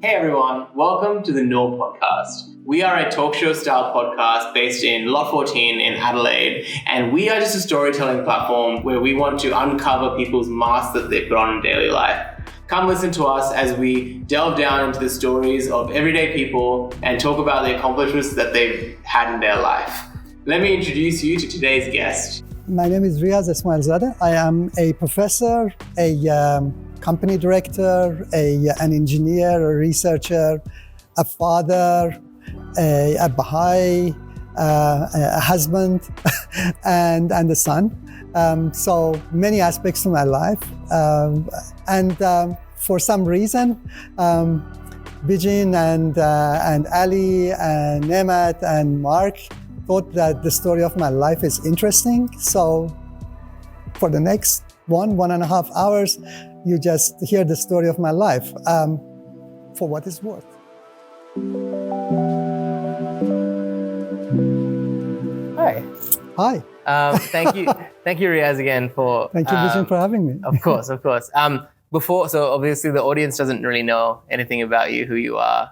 Hey everyone, welcome to the Noor Podcast. We are a talk show style podcast based in Lot 14 in Adelaide, and we are just a storytelling platform where we want to uncover people's masks that they put on in daily life. Come listen to us as we delve down into the stories of everyday people and talk about the accomplishments that they've had in their life. Let me introduce you to today's guest. My name is Riaz Esmailzadeh. I am a professor, a company director, an engineer, a researcher, a father, a Baha'i, a husband, and a son. So many aspects to my life. And for some reason, Bijin and Ali and Nemat and Mark thought that the story of my life is interesting. So for the next 1.5 hours, you just hear the story of my life, for what it's worth. Hi. Thank you, Riaz, again for. Thank you, Bijin, for having me. Of course. So obviously the audience doesn't really know anything about you, who you are.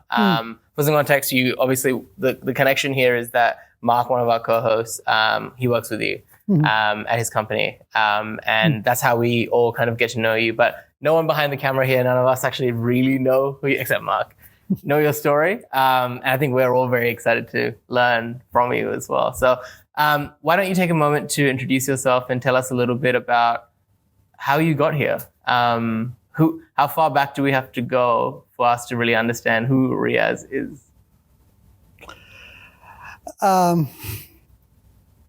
For some context, you obviously the connection here is that Mark, one of our co-hosts, he works with you. At his company. And that's how we all kind of get to know you. But no one behind the camera here, none of us actually really know who you, except Mark, know your story. And I think we're all very excited to learn from you as well. So why don't you take a moment to introduce yourself and tell us a little bit about how you got here? How far back do we have to go for us to really understand who Riaz is?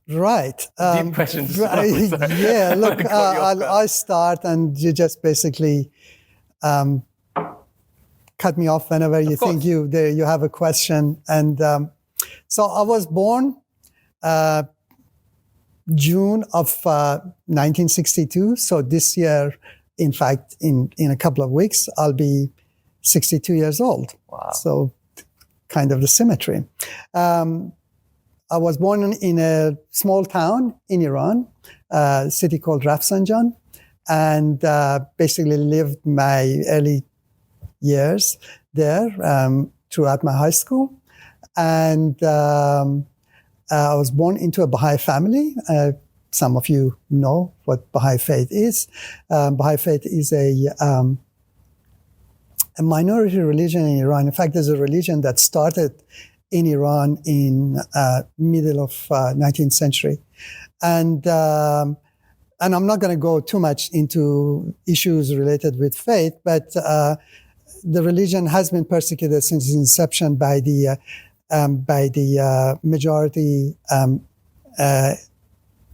Right. Deep questions. Yeah, look, I'll start and you just basically cut me off whenever you think you have a question. And so I was born June of 1962. So this year, in fact, in a couple of weeks, I'll be 62 years old. Wow. So kind of the symmetry. I was born in a small town in Iran, a city called Rafsanjan, and basically lived my early years there throughout my high school. And I was born into a Baha'i family. Some of you know what Baha'i faith is. Baha'i faith is a minority religion in Iran. In fact, there's a religion that started in Iran in middle of 19th century. And I'm not going to go too much into issues related with faith, but the religion has been persecuted since its inception by the majority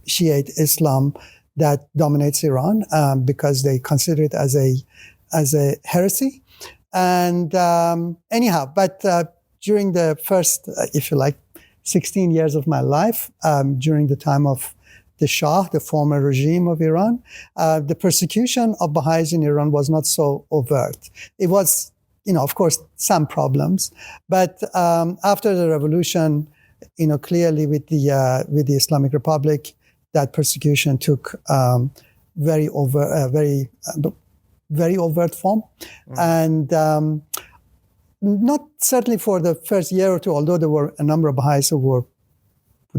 Shiite Islam that dominates Iran because they consider it as a heresy. And anyhow, but during the first, if you like, 16 years of my life, during the time of the Shah, the former regime of Iran, the persecution of Baha'is in Iran was not so overt. It was, of course, some problems, but after the revolution, clearly with the Islamic Republic, that persecution took very overt form, and not certainly for the first year or two, although there were a number of Baha'is who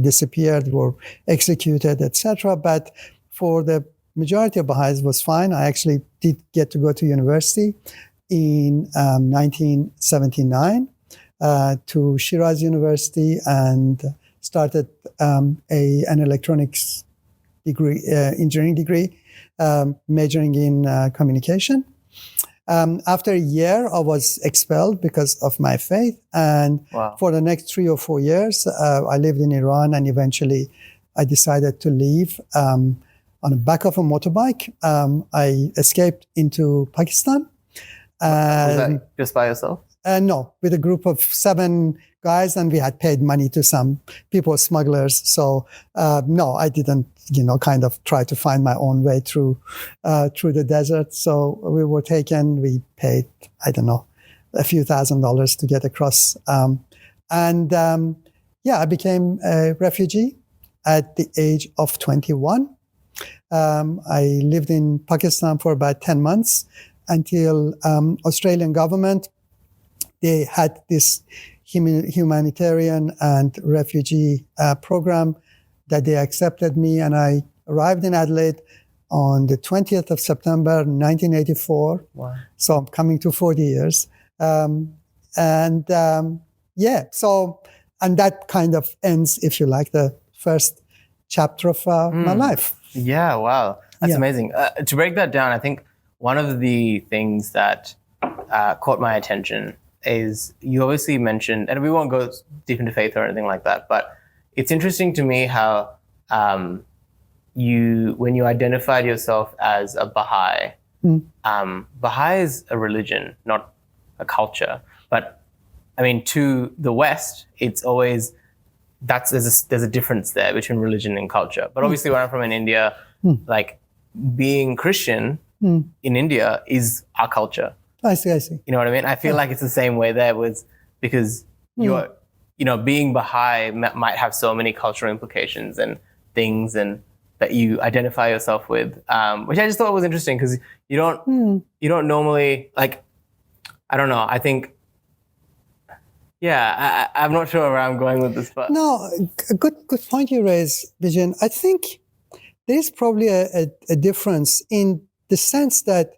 disappeared, were executed, etc. But for the majority of Baha'is, it was fine. I actually did get to go to university in 1979 to Shiraz University and started an electronics degree, engineering degree, majoring in communication. After a year, I was expelled because of my faith. And for the next 3 or 4 years, I lived in Iran, and eventually I decided to leave on the back of a motorbike. I escaped into Pakistan. Was that just by yourself? No, with a group of 7 guys, and we had paid money to some people, smugglers. So no, I didn't, kind of try to find my own way through the desert. So we were taken. We paid, I don't know, a few $1,000s to get across. I became a refugee at the age of 21. I lived in Pakistan for about 10 months until Australian government they had this humanitarian and refugee program that they accepted me, and I arrived in Adelaide on the 20th of September, 1984. Wow. So I'm coming to 40 years. And that kind of ends, if you like, the first chapter of my life. Yeah, wow. That's amazing. To break that down, I think one of the things that caught my attention is you obviously mentioned, and we won't go deep into faith or anything like that, but it's interesting to me how when you identified yourself as a Baha'i, Baha'i is a religion, not a culture. But I mean, to the West, it's always there's a difference there between religion and culture. But obviously, where I'm from in India, like being Christian in India is our culture. I see. You know what I mean? I feel like it's the same way there because being Baha'i might have so many cultural implications and things and that you identify yourself with, which I just thought was interesting because you don't normally, like, I don't know. I think, I'm not sure where I'm going with this, but no, a good point you raise, Vijay. I think there is probably a difference in the sense that,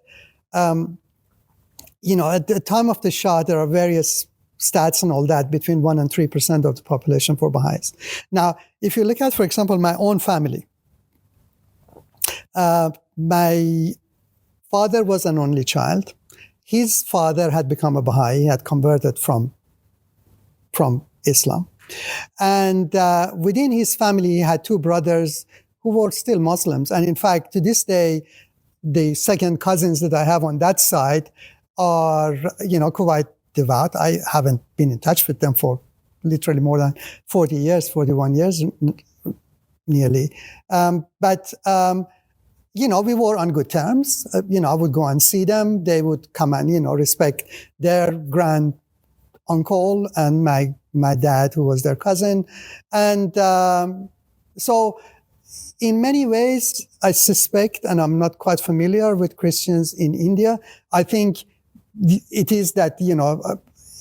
at the time of the Shah, there are various stats and all that between 1% and 3% of the population for Baha'is. Now, if you look at, for example, my own family, my father was an only child. His father had become a Baha'i. He had converted from Islam. And within his family, he had two brothers who were still Muslims. And in fact, to this day, the second cousins that I have on that side are, quite devout. I haven't been in touch with them for literally more than 41 years nearly. But we were on good terms. I would go and see them. They would come and, respect their grand uncle and my dad, who was their cousin. And so in many ways, I suspect, and I'm not quite familiar with Christians in India, I think it is that,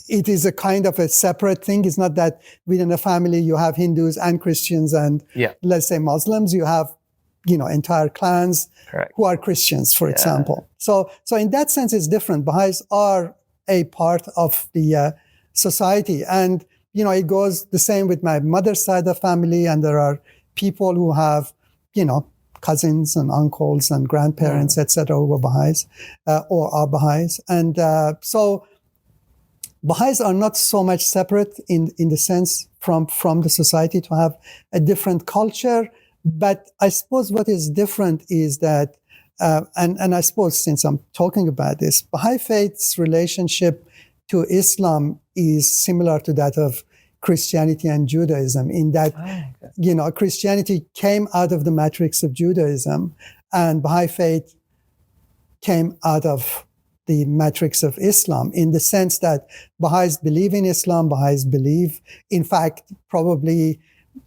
it is a kind of a separate thing. It's not that within a family you have Hindus and Christians and, let's say, Muslims. You have, entire clans who are Christians, for example. So in that sense, it's different. Baha'is are a part of the society. And, it goes the same with my mother's side of the family. And there are people who have, cousins and uncles and grandparents, etc., who are Baha'is or are Baha'is. And so Baha'is are not so much separate in the sense from the society to have a different culture. But I suppose what is different is that, and I suppose since I'm talking about this, Baha'i faith's relationship to Islam is similar to that of Christianity and Judaism in that, Christianity came out of the matrix of Judaism and Baha'i faith came out of the matrix of Islam in the sense that Baha'is believe in Islam, Baha'is believe, in fact, probably,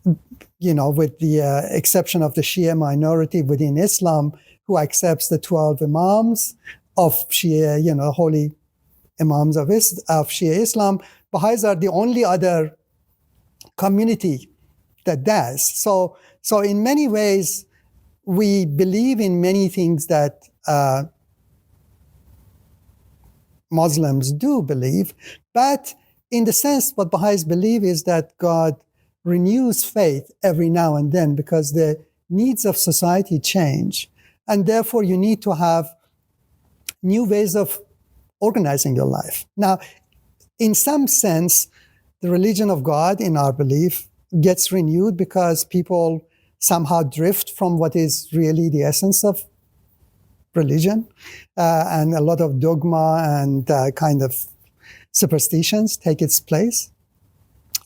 with the exception of the Shia minority within Islam who accepts the 12 Imams of Shia, holy Imams of Shia Islam, Baha'is are the only other community that does. So in many ways, we believe in many things that Muslims do believe, but in the sense what Baha'is believe is that God renews faith every now and then because the needs of society change. And therefore, you need to have new ways of organizing your life. Now, in some sense, the religion of God, in our belief, gets renewed because people somehow drift from what is really the essence of religion, and a lot of dogma and kind of superstitions take its place.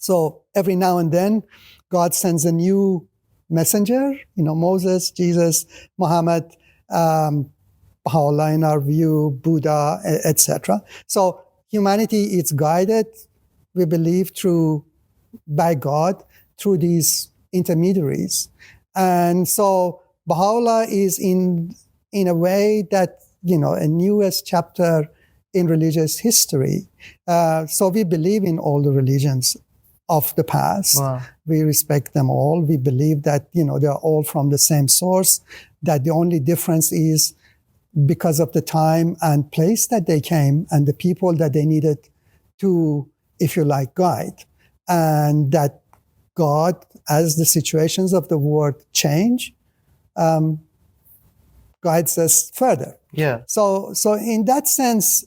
So every now and then, God sends a new messenger, Moses, Jesus, Muhammad, Baha'u'llah in our view, Buddha, etc. So humanity is guided, we believe, by God through these intermediaries. And so Baha'u'llah is in a way that, a newest chapter in religious history. So we believe in all the religions of the past. Wow. We respect them all. We believe that, they're all from the same source, that the only difference is because of the time and place that they came and the people that they needed to, if you like, guide. And that God, as the situations of the world change, guides us further. Yeah. So in that sense,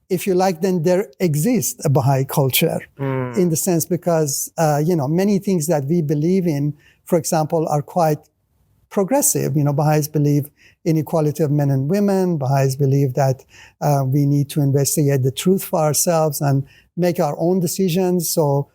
if you like, then there exists a Baha'i culture in the sense because, many things that we believe in, for example, are quite progressive. Baha'is believe in equality of men and women. Baha'is believe that we need to investigate the truth for ourselves and make our own decisions. So,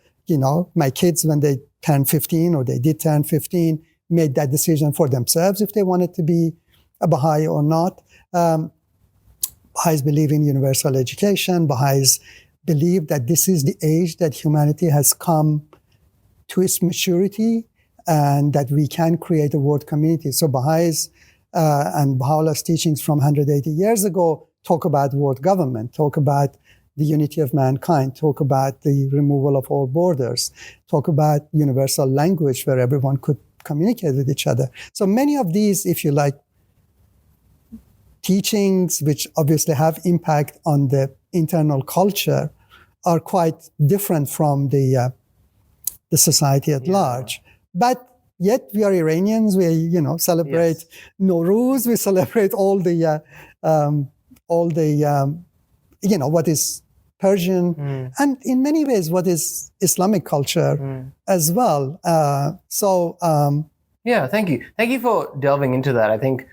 my kids, when they turned 15 or they did turn 15, made that decision for themselves if they wanted to be a Baha'i or not. Baha'is believe in universal education. Baha'is believe that this is the age that humanity has come to its maturity and that we can create a world community. So Baha'is and Baha'u'llah's teachings from 180 years ago talk about world government, talk about the unity of mankind, talk about the removal of all borders, talk about universal language where everyone could communicate with each other. So many of these, if you like, teachings, which obviously have impact on the internal culture, are quite different from the society at large. But yet we are Iranians. We, celebrate Nowruz. We celebrate all the what is Persian, and in many ways what is Islamic culture as well. Yeah, thank you for delving into that. I think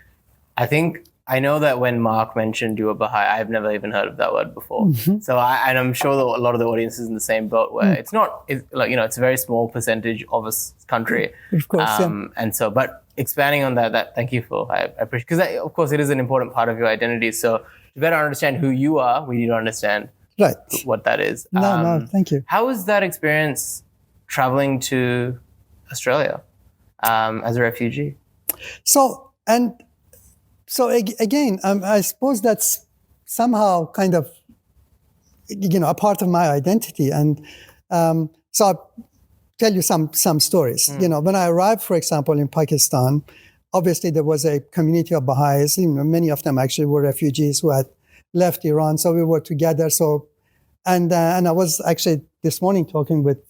I know that when Mark mentioned you were Baha'i, I've never even heard of that word before. Mm-hmm. So and I'm sure that a lot of the audience is in the same boat where it's a very small percentage of a country. Of course, And so, but expanding on that, thank you for, I appreciate, because of course it is an important part of your identity. So to better understand who you are, we need to understand what that is. No, thank you. How was that experience traveling to Australia as a refugee? So again, I suppose that's somehow kind of, a part of my identity. And so I'll tell you some stories. When I arrived, for example, in Pakistan, obviously there was a community of Baha'is. Many of them actually were refugees who had left Iran. So we were together. And I was actually this morning talking with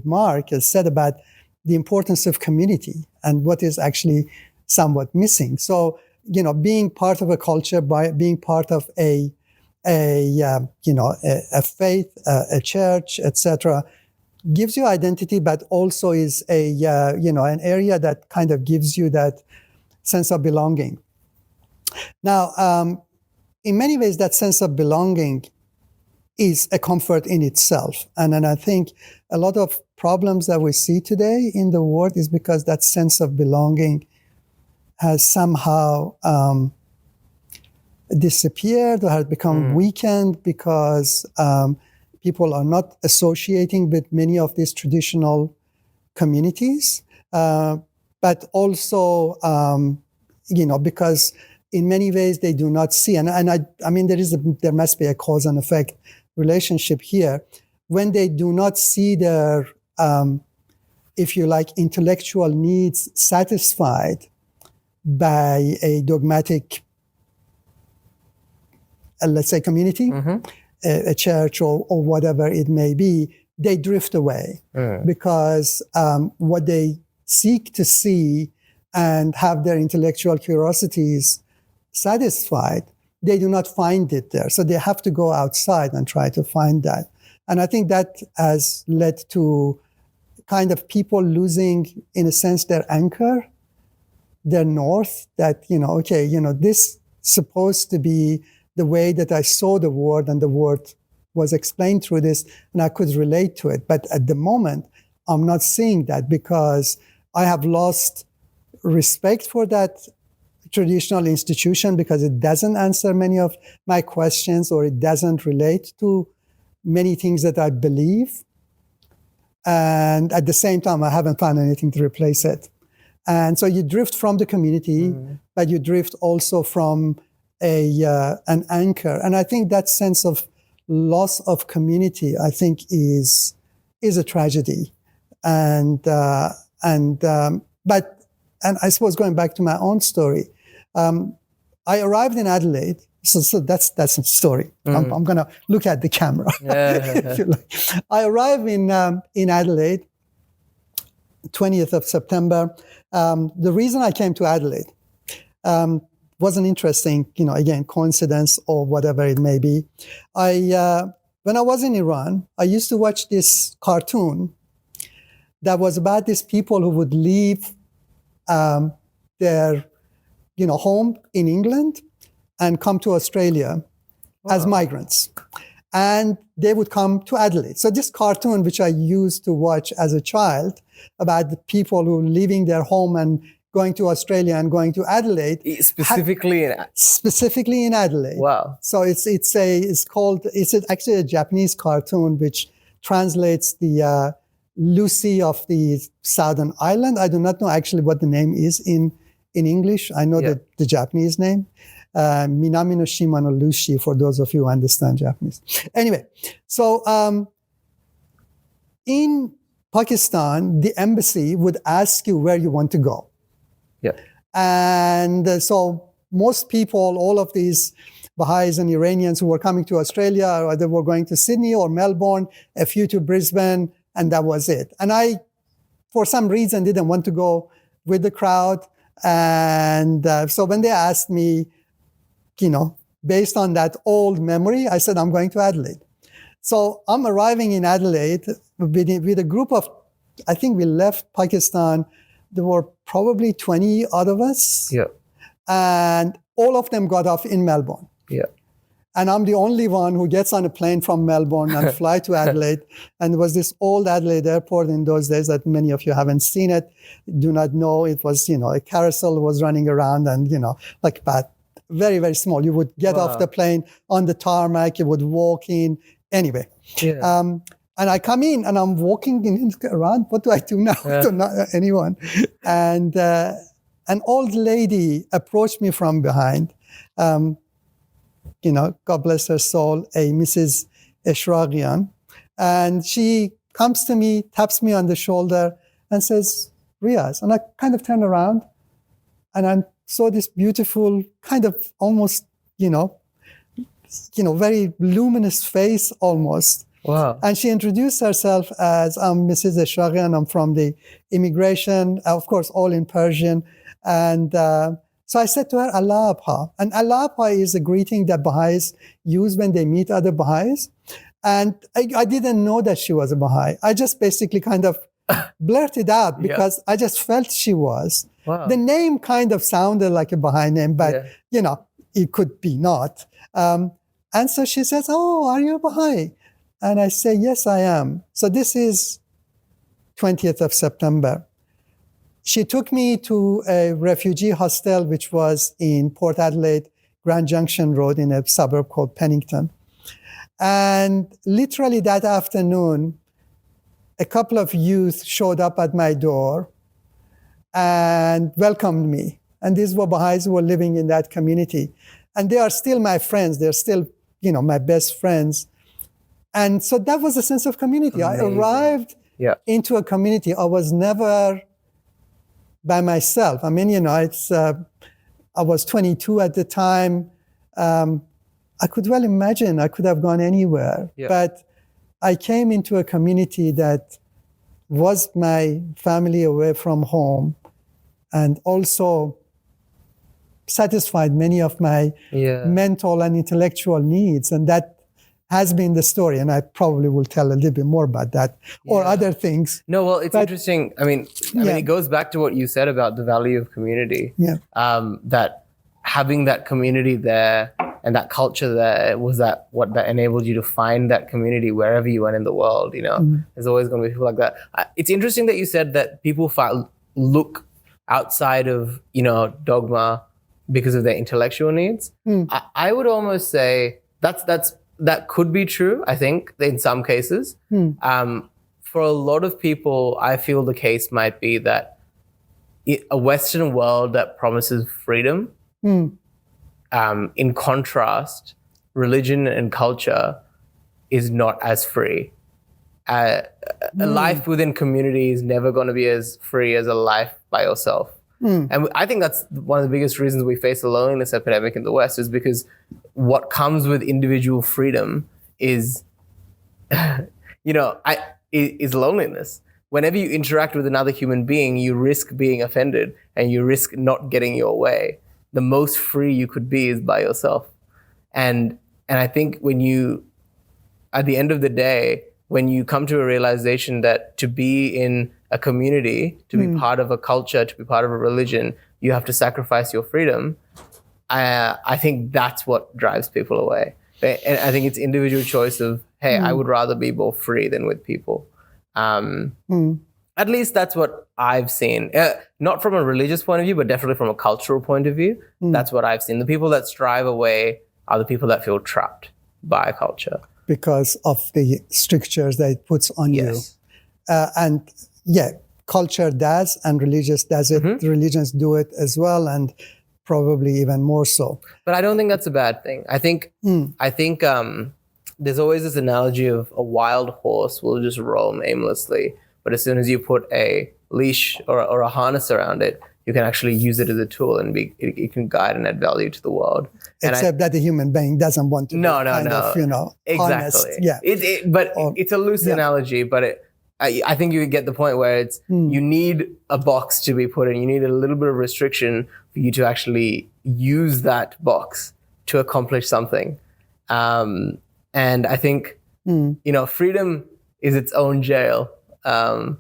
Mark, has said about the importance of community and what is actually somewhat missing. So, being part of a culture, by being part of a faith, a church, etc., gives you identity, but also is an area that kind of gives you that sense of belonging. Now, in many ways, that sense of belonging is a comfort in itself. And I think a lot of problems that we see today in the world is because that sense of belonging has somehow disappeared or has become weakened because people are not associating with many of these traditional communities, but also, because in many ways they do not see, and I mean there must be a cause and effect relationship here. When they do not see their, if you like, intellectual needs satisfied by a dogmatic, let's say, community, a church or whatever it may be, they drift away because what they seek to see and have their intellectual curiosities satisfied, they do not find it there. So they have to go outside and try to find that. And I think that has led to kind of people losing, in a sense, their anchor, their north, that, this supposed to be the way that I saw the world, and the world was explained through this, and I could relate to it. But at the moment, I'm not seeing that because I have lost respect for that traditional institution because it doesn't answer many of my questions, or it doesn't relate to many things that I believe. And at the same time, I haven't found anything to replace it. And so you drift from the community, but you drift also from an anchor. And I think that sense of loss of community, I think, is a tragedy. And I suppose going back to my own story, I arrived in Adelaide. So that's a story. I'm going to look at the camera. If you like. I arrived in Adelaide, 20th of September. The reason I came to Adelaide was an interesting, again, coincidence or whatever it may be. When I was in Iran, I used to watch this cartoon that was about these people who would leave their, home in England and come to Australia as migrants. And they would come to Adelaide. So this cartoon, which I used to watch as a child, about the people who are leaving their home and going to Australia and going to Adelaide. Specifically in Adelaide. Wow. So it's actually a Japanese cartoon which translates the Lucy of the Southern Island. I do not know actually what the name is in English. I know the Japanese name. Minami no Shima no Lucy, for those of you who understand Japanese. Anyway, so in Pakistan, the embassy would ask you where you want to go. Yeah. And so most people, all of these Baha'is and Iranians who were coming to Australia, either were going to Sydney or Melbourne, a few to Brisbane, and that was it. And I, for some reason, didn't want to go with the crowd. And so when they asked me, based on that old memory, I said, I'm going to Adelaide. So I'm arriving in Adelaide with a group of, I think we left Pakistan, there were probably 20 out of us. Yeah. And all of them got off in Melbourne. Yeah. And I'm the only one who gets on a plane from Melbourne and fly to Adelaide. And it was this old Adelaide airport in those days that many of you haven't seen it, do not know. It was, a carousel was running around and, like about very, very small. You would get off the plane on the tarmac, you would walk in. Anyway. Yeah. And I come in and I'm walking around. What do I do now? To not anyone. And an old lady approached me from behind. God bless her soul, a Mrs. Eshragian. And she comes to me, taps me on the shoulder and says, Riaz. And I kind of turn around and I saw this beautiful kind of almost, very luminous face almost. Wow. And she introduced herself as, I'm Mrs. Eshragian, I'm from the immigration, of course, all in Persian. And so I said to her, Allah Abha. And Allah Abha is a greeting that Baha'is use when they meet other Baha'is. And I didn't know that she was a Baha'i. I just basically kind of blurted out because I just felt she was. Wow. The name kind of sounded like a Baha'i name, but, it could be not. And so she says, oh, are you a Baha'i? And I say, yes, I am. So this is 20th of September. She took me to a refugee hostel, which was in Port Adelaide, Grand Junction Road in a suburb called Pennington. And literally that afternoon, a couple of youth showed up at my door and welcomed me. And these were Baha'is who were living in that community. And they are still my friends. They're still, my best friends. And so that was a sense of community. Amazing. I arrived into a community. I was never by myself. I mean, it's, I was 22 at the time. I could well imagine I could have gone anywhere. Yeah. But I came into a community that was my family away from home and also satisfied many of my mental and intellectual needs. And that has been the story, and I probably will tell a little bit more about that or other things. No, well, it's interesting. I mean, it goes back to what you said about the value of community. Yeah. That having that community there and that culture there was what enabled you to find that community wherever you went in the world. There's always going to be people like that. It's interesting that you said that people look outside of dogma because of their intellectual needs. I would almost say that could be true, I think, in some cases. For a lot of people, I feel the case might be that a Western world that promises freedom in contrast, religion and culture is not as free. A life within community is never going to be as free as a life by yourself. And I think that's one of the biggest reasons we face the loneliness epidemic in the West, is because what comes with individual freedom is, is loneliness. Whenever you interact with another human being, you risk being offended and you risk not getting your way. The most free you could be is by yourself. And I think at the end of the day, when you come to a realization that to be in a community, to be part of a culture, to be part of a religion, you have to sacrifice your freedom, I think that's what drives people away. And I think it's individual choice of, hey, I would rather be more free than with people. At least that's what I've seen. Not from a religious point of view, but definitely from a cultural point of view. That's what I've seen. The people that strive away are the people that feel trapped by a culture. Because of the strictures that it puts on you. And culture does, and religious does it. Religions do it as well, and probably even more so. But I don't think that's a bad thing. I think there's always this analogy of a wild horse will just roam aimlessly, but as soon as you put a leash or a harness around it, you can actually use it as a tool, and it can guide and add value to the world. Except that the human being doesn't want to. No. Exactly. Harnessed. Yeah. It's a loose analogy, but I think you get the point where it's you need a box to be put in. You need a little bit of restriction for you to actually use that box to accomplish something. And I think freedom is its own jail. I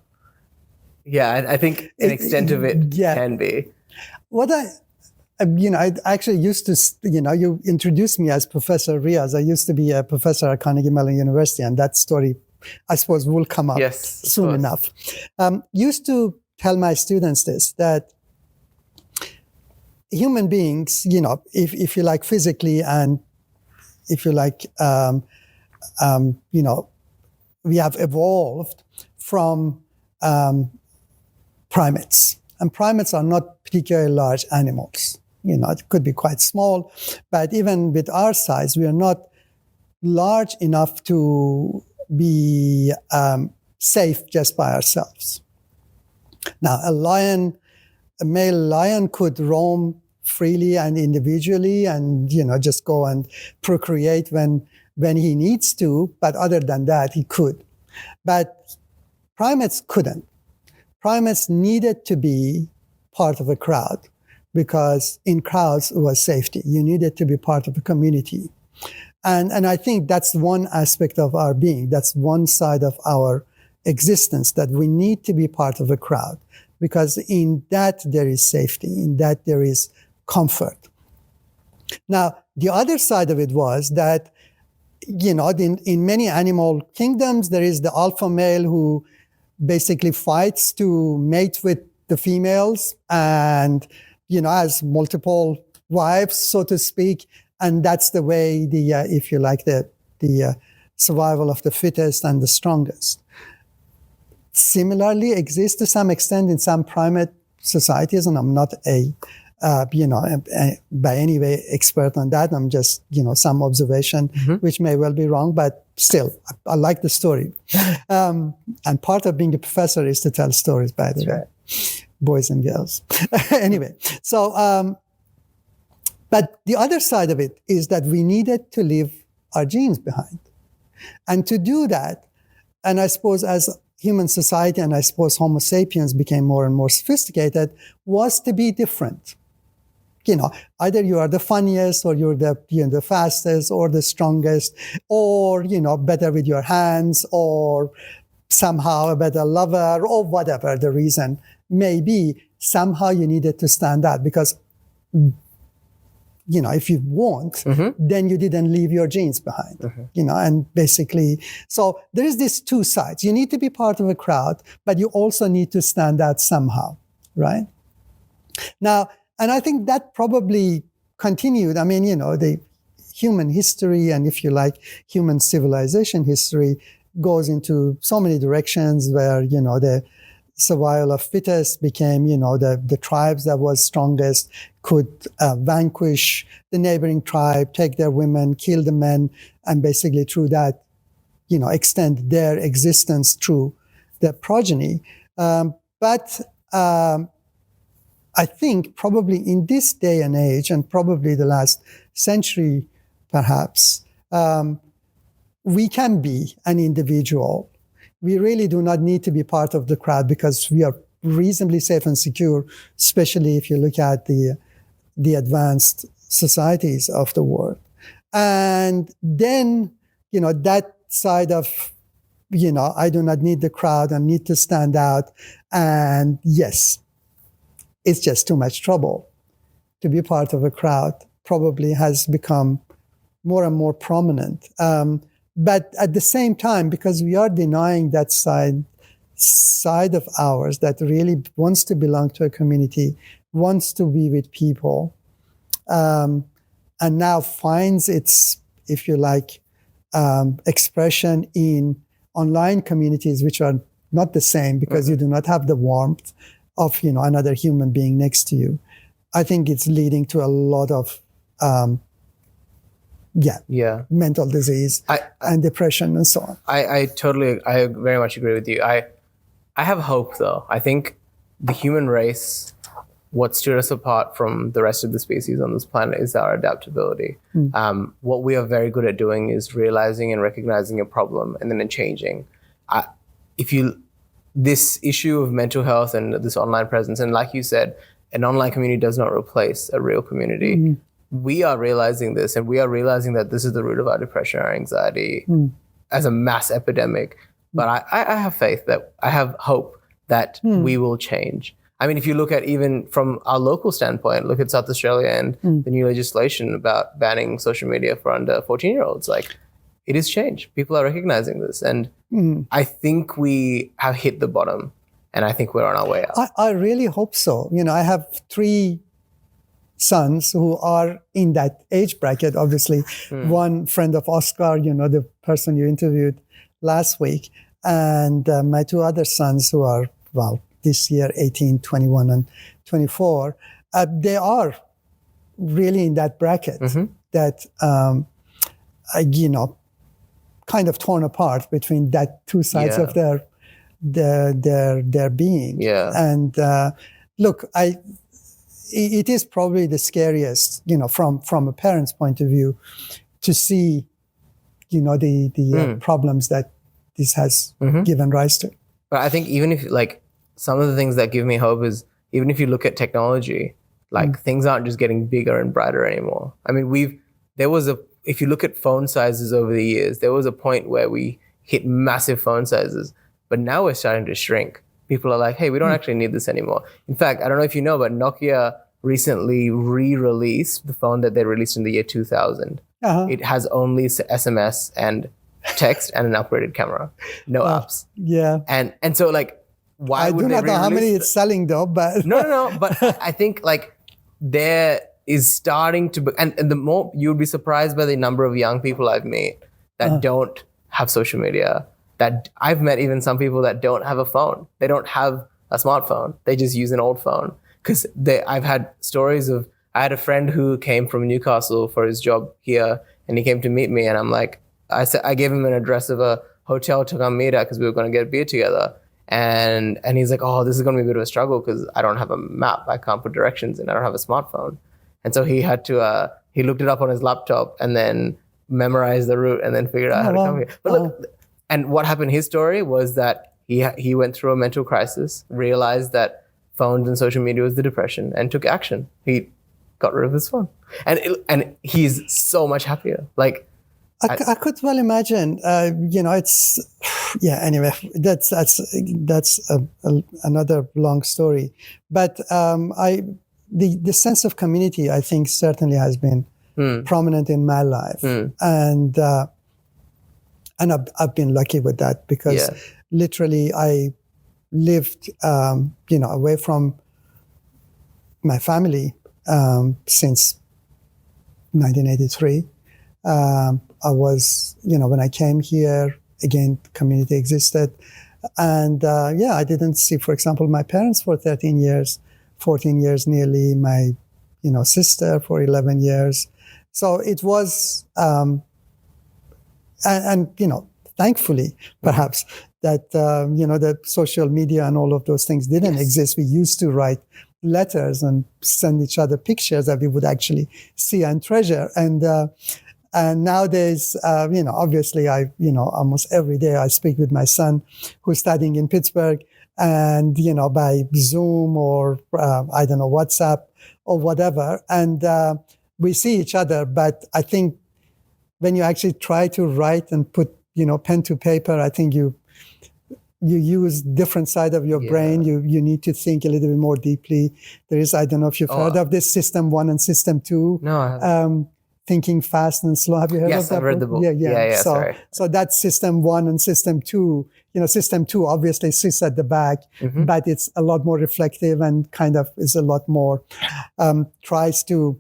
think an extent of it can be. What I actually used to, you introduced me as Professor Riaz. I used to be a professor at Carnegie Mellon University, and that story, I suppose, will come up soon enough. Used to tell my students this, that human beings, if you like physically, and if you like, we have evolved from primates. And primates are not particularly large animals. It could be quite small, but even with our size, we are not large enough to be safe just by ourselves. Now, a male lion could roam freely and individually and, just go and procreate when he needs to, but other than that, he could. But primates couldn't. Primates needed to be part of a crowd, because in crowds it was safety. You needed to be part of a community. And I think that's one aspect of our being. That's one side of our existence, that we need to be part of a crowd, because in that there is safety, in that there is comfort. Now, the other side of it was that, in many animal kingdoms, there is the alpha male who basically fights to mate with the females and, has multiple wives, so to speak. And that's the way the survival of the fittest and the strongest. Similarly exists to some extent in some primate societies, and I'm not by any way expert on that. I'm just, some observation, which may well be wrong, but still, I like the story. And part of being a professor is to tell stories, by the way, boys and girls. Anyway, so, but the other side of it is that we needed to leave our genes behind. And to do that, and I suppose as human society, and I suppose Homo sapiens became more and more sophisticated, was to be different. Either you are the funniest, or you're the fastest, or the strongest, or, better with your hands, or somehow a better lover, or whatever the reason may be. Somehow you needed to stand out, because, if you won't, then you didn't leave your genes behind, and basically, so there is these two sides. You need to be part of a crowd, but you also need to stand out somehow, right? Now, and I think that probably continued. I mean, the human history, and if you like, human civilization history, goes into so many directions where, the survival of fittest became, the tribes that was strongest could vanquish the neighboring tribe, take their women, kill the men, and basically through that, extend their existence through their progeny. But I think probably in this day and age, and probably the last century, perhaps, we can be an individual. We really do not need to be part of the crowd because we are reasonably safe and secure, especially if you look at the advanced societies of the world. And then, that side of, I do not need the crowd and need to stand out. And yes, it's just too much trouble to be part of a crowd, probably has become more and more prominent. But at the same time, because we are denying that side of ours that really wants to belong to a community, wants to be with people, and now finds its, if you like, expression in online communities, which are not the same because you do not have the warmth of, another human being next to you. I think it's leading to a lot of mental disease and depression and so on. I very much agree with you. I have hope though. I think the human race, what stood us apart from the rest of the species on this planet is our adaptability. What we are very good at doing is realizing and recognizing a problem and then changing. This issue of mental health and this online presence, and like you said, an online community does not replace a real community. We are realizing this, and we are realizing that this is the root of our depression, our anxiety as a mass epidemic. But I have faith that I have hope that we will change. I mean, if you look at even from our local standpoint, look at South Australia and the new legislation about banning social media for under 14-year-olds. Like, it is change. People are recognizing this. And I think we have hit the bottom, and I think we're on our way out. I really hope so. I have 3 sons who are in that age bracket, obviously. One friend of Oscar, the person you interviewed last week, and my 2 other sons who are, this year, 18, 21, and 24. They are really in that bracket that, kind of torn apart between that 2 sides of their being. Yeah. And look, it is probably the scariest, from a parent's point of view, to see, the problems that this has given rise to. But I think even if some of the things that give me hope is even if you look at technology, things aren't just getting bigger and brighter anymore. I mean, if you look at phone sizes over the years, there was a point where we hit massive phone sizes, but now we're starting to shrink. People are like, hey, we don't actually need this anymore. In fact, I don't know if you know, but Nokia recently re-released the phone that they released in the year 2000. It has only SMS and text and an upgraded camera, no apps. Yeah. And so why would they I do not know how many it's selling though, but no. But I think there is starting to be, and the more you'd be surprised by the number of young people I've met that don't have social media. That I've met even some people that don't have a phone. They don't have a smartphone. They just use an old phone. Because I've had stories of, I had a friend who came from Newcastle for his job here, and he came to meet me, and I'm like, I gave him an address of a hotel to come meet at because we were going to get a beer together. And he's like, oh, this is going to be a bit of a struggle because I don't have a map. I can't put directions in. I don't have a smartphone. And so he had to, he looked it up on his laptop and then memorized the route and then figured out how to come here. But look, and what happened, his story was that he went through a mental crisis, realized that phones and social media was the depression, and took action. He got rid of his phone. And he's so much happier. I could well imagine, it's, anyway, that's another long story. But the sense of community, I think, certainly has been prominent in my life. And I've been lucky with that because literally I lived, away from my family since 1983. I was, when I came here, again, community existed. And I didn't see, for example, my parents for 13 years, 14 years nearly, my, sister for 11 years. So it was, thankfully, perhaps, that, the social media and all of those things didn't exist. We used to write letters and send each other pictures that we would actually see and treasure. And nowadays, obviously, almost every day I speak with my son who's studying in Pittsburgh, and, by Zoom or, WhatsApp or whatever. And we see each other. But I think when you actually try to write and put, pen to paper, I think you use different side of your brain. You need to think a little bit more deeply. There is, I don't know if you've heard of this System 1 and System 2. No, I haven't. Thinking Fast and Slow. Have you heard of that? Yes, I've read the book. Yeah. Sorry. So that's System 1 and System 2. System 2 obviously sits at the back, but it's a lot more reflective and kind of is a lot more, tries to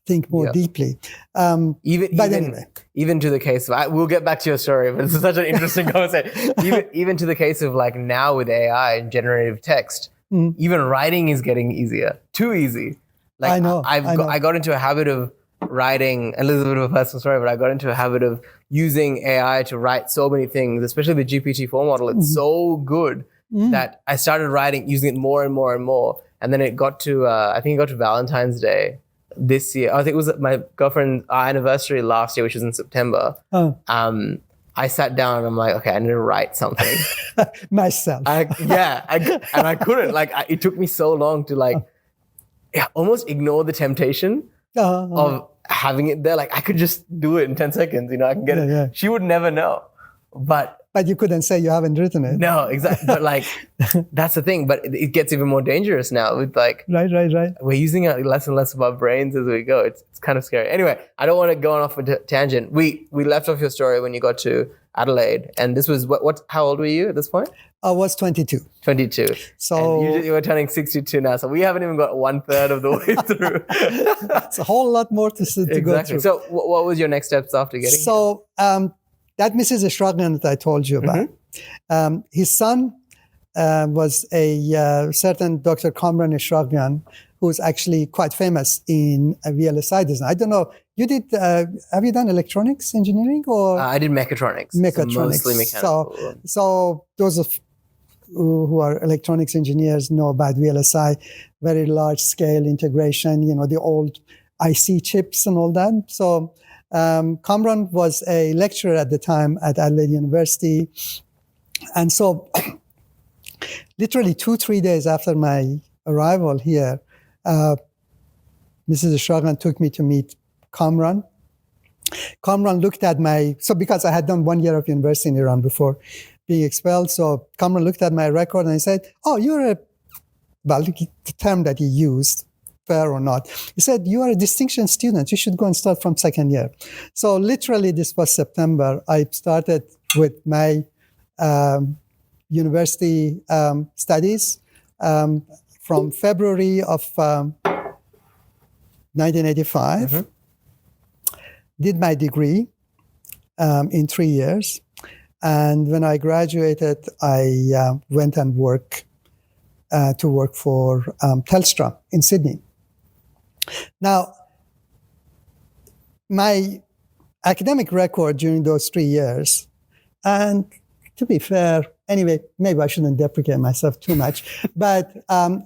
think more deeply. Even to the case of, we'll get back to your story, but it's such an interesting conversation. Even to the case of like now with AI and generative text, even writing is getting easier. Too easy. Like I know. I got into a habit of writing, a little bit of a personal story, but I got into a habit of using AI to write so many things, especially the GPT-4 model. It's so good that I started using it more and more and more. And then it got to, I think it got to Valentine's Day this year. I think it was my girlfriend's anniversary last year, which was in September. I sat down and I'm like, okay, I need to write something. Myself. And I couldn't. It took me so long to almost ignore the temptation of having it there. Like I could just do it in 10 seconds, I can get it. Yeah. She would never know. But you couldn't say you haven't written it. No, exactly. But that's the thing. But it gets even more dangerous now with Right. We're using it less and less of our brains as we go. It's kind of scary. Anyway, I don't want to go off a tangent. We left off your story when you got to Adelaide, and this was how old were you at this point? I was 22. 22. So and you were turning 62 now. So we haven't even got 1/3 of the way through. It's a whole lot more to go through. So what was your next steps after getting here? That Mrs. Esmailzadeh that I told you about, his son was a certain Dr. Kamran Esmailzadeh, who's actually quite famous in VLSI design. I don't know, you did, have you done electronics engineering or? I did mechatronics. Mechatronics. So mostly mechanical. So those who are electronics engineers know about VLSI, very large scale integration, the old IC chips and all that. So Kamran was a lecturer at the time at Adelaide University. And so literally 2-3 days after my arrival here, Mrs. Esmailzadeh took me to meet Kamran. Kamran looked at because I had done 1 year of university in Iran before being expelled. So Kamran looked at my record and he said, you're the term that he used, fair or not. He said, you are a distinction student. You should go and start from second year. So literally this was September. I started with my university studies from February of 1985. Did my degree in 3 years. And when I graduated, I went and worked for Telstra in Sydney. Now, my academic record during those 3 years, and to be fair, anyway, maybe I shouldn't deprecate myself too much, but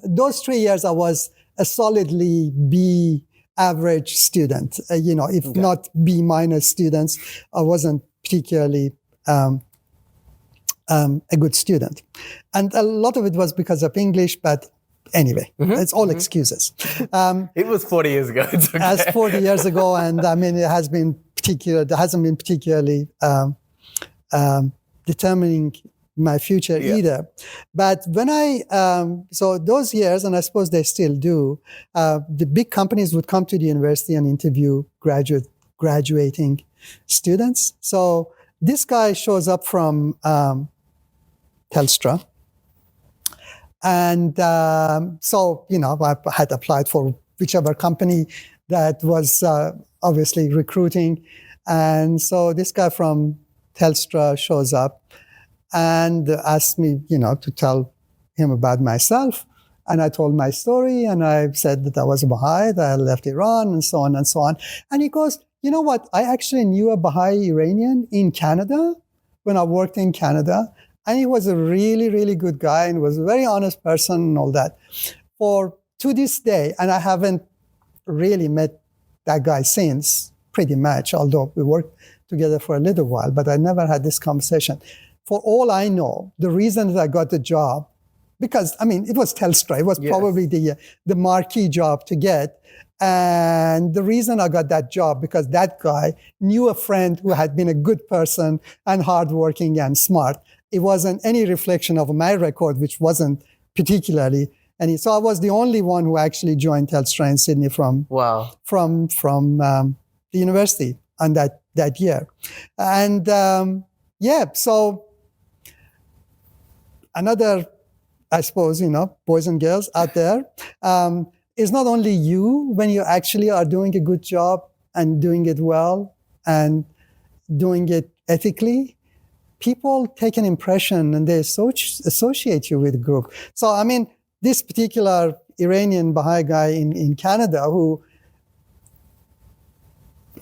those 3 years I was a solidly B average student, if not B minus students. I wasn't particularly a good student. And a lot of it was because of English, but anyway, it's all excuses. It was 40 years ago. It's okay. As 40 years ago, and I mean, it hasn't been particularly determining my future either. But when so those years, and I suppose they still do, the big companies would come to the university and interview graduating students. So this guy shows up from Telstra. And so, I had applied for whichever company that was obviously recruiting. And so this guy from Telstra shows up. and asked me, to tell him about myself. And I told my story, and I said that I was a Baha'i, that I left Iran, and so on and so on. And he goes, you know what? I actually knew a Baha'i Iranian in Canada when I worked in Canada. And he was a really, really good guy and was a very honest person and all that. To this day, and I haven't really met that guy since, pretty much, although we worked together for a little while, but I never had this conversation. For all I know, the reason that I got the job, because, it was Telstra. It was probably the marquee job to get. And the reason I got that job, because that guy knew a friend who had been a good person and hardworking and smart. It wasn't any reflection of my record, which wasn't particularly any. So I was the only one who actually joined Telstra in Sydney from the university on that year. And so another, I suppose, boys and girls out there, is not only you when you actually are doing a good job and doing it well and doing it ethically. People take an impression and they associate you with the group. So, this particular Iranian Baha'i guy in Canada who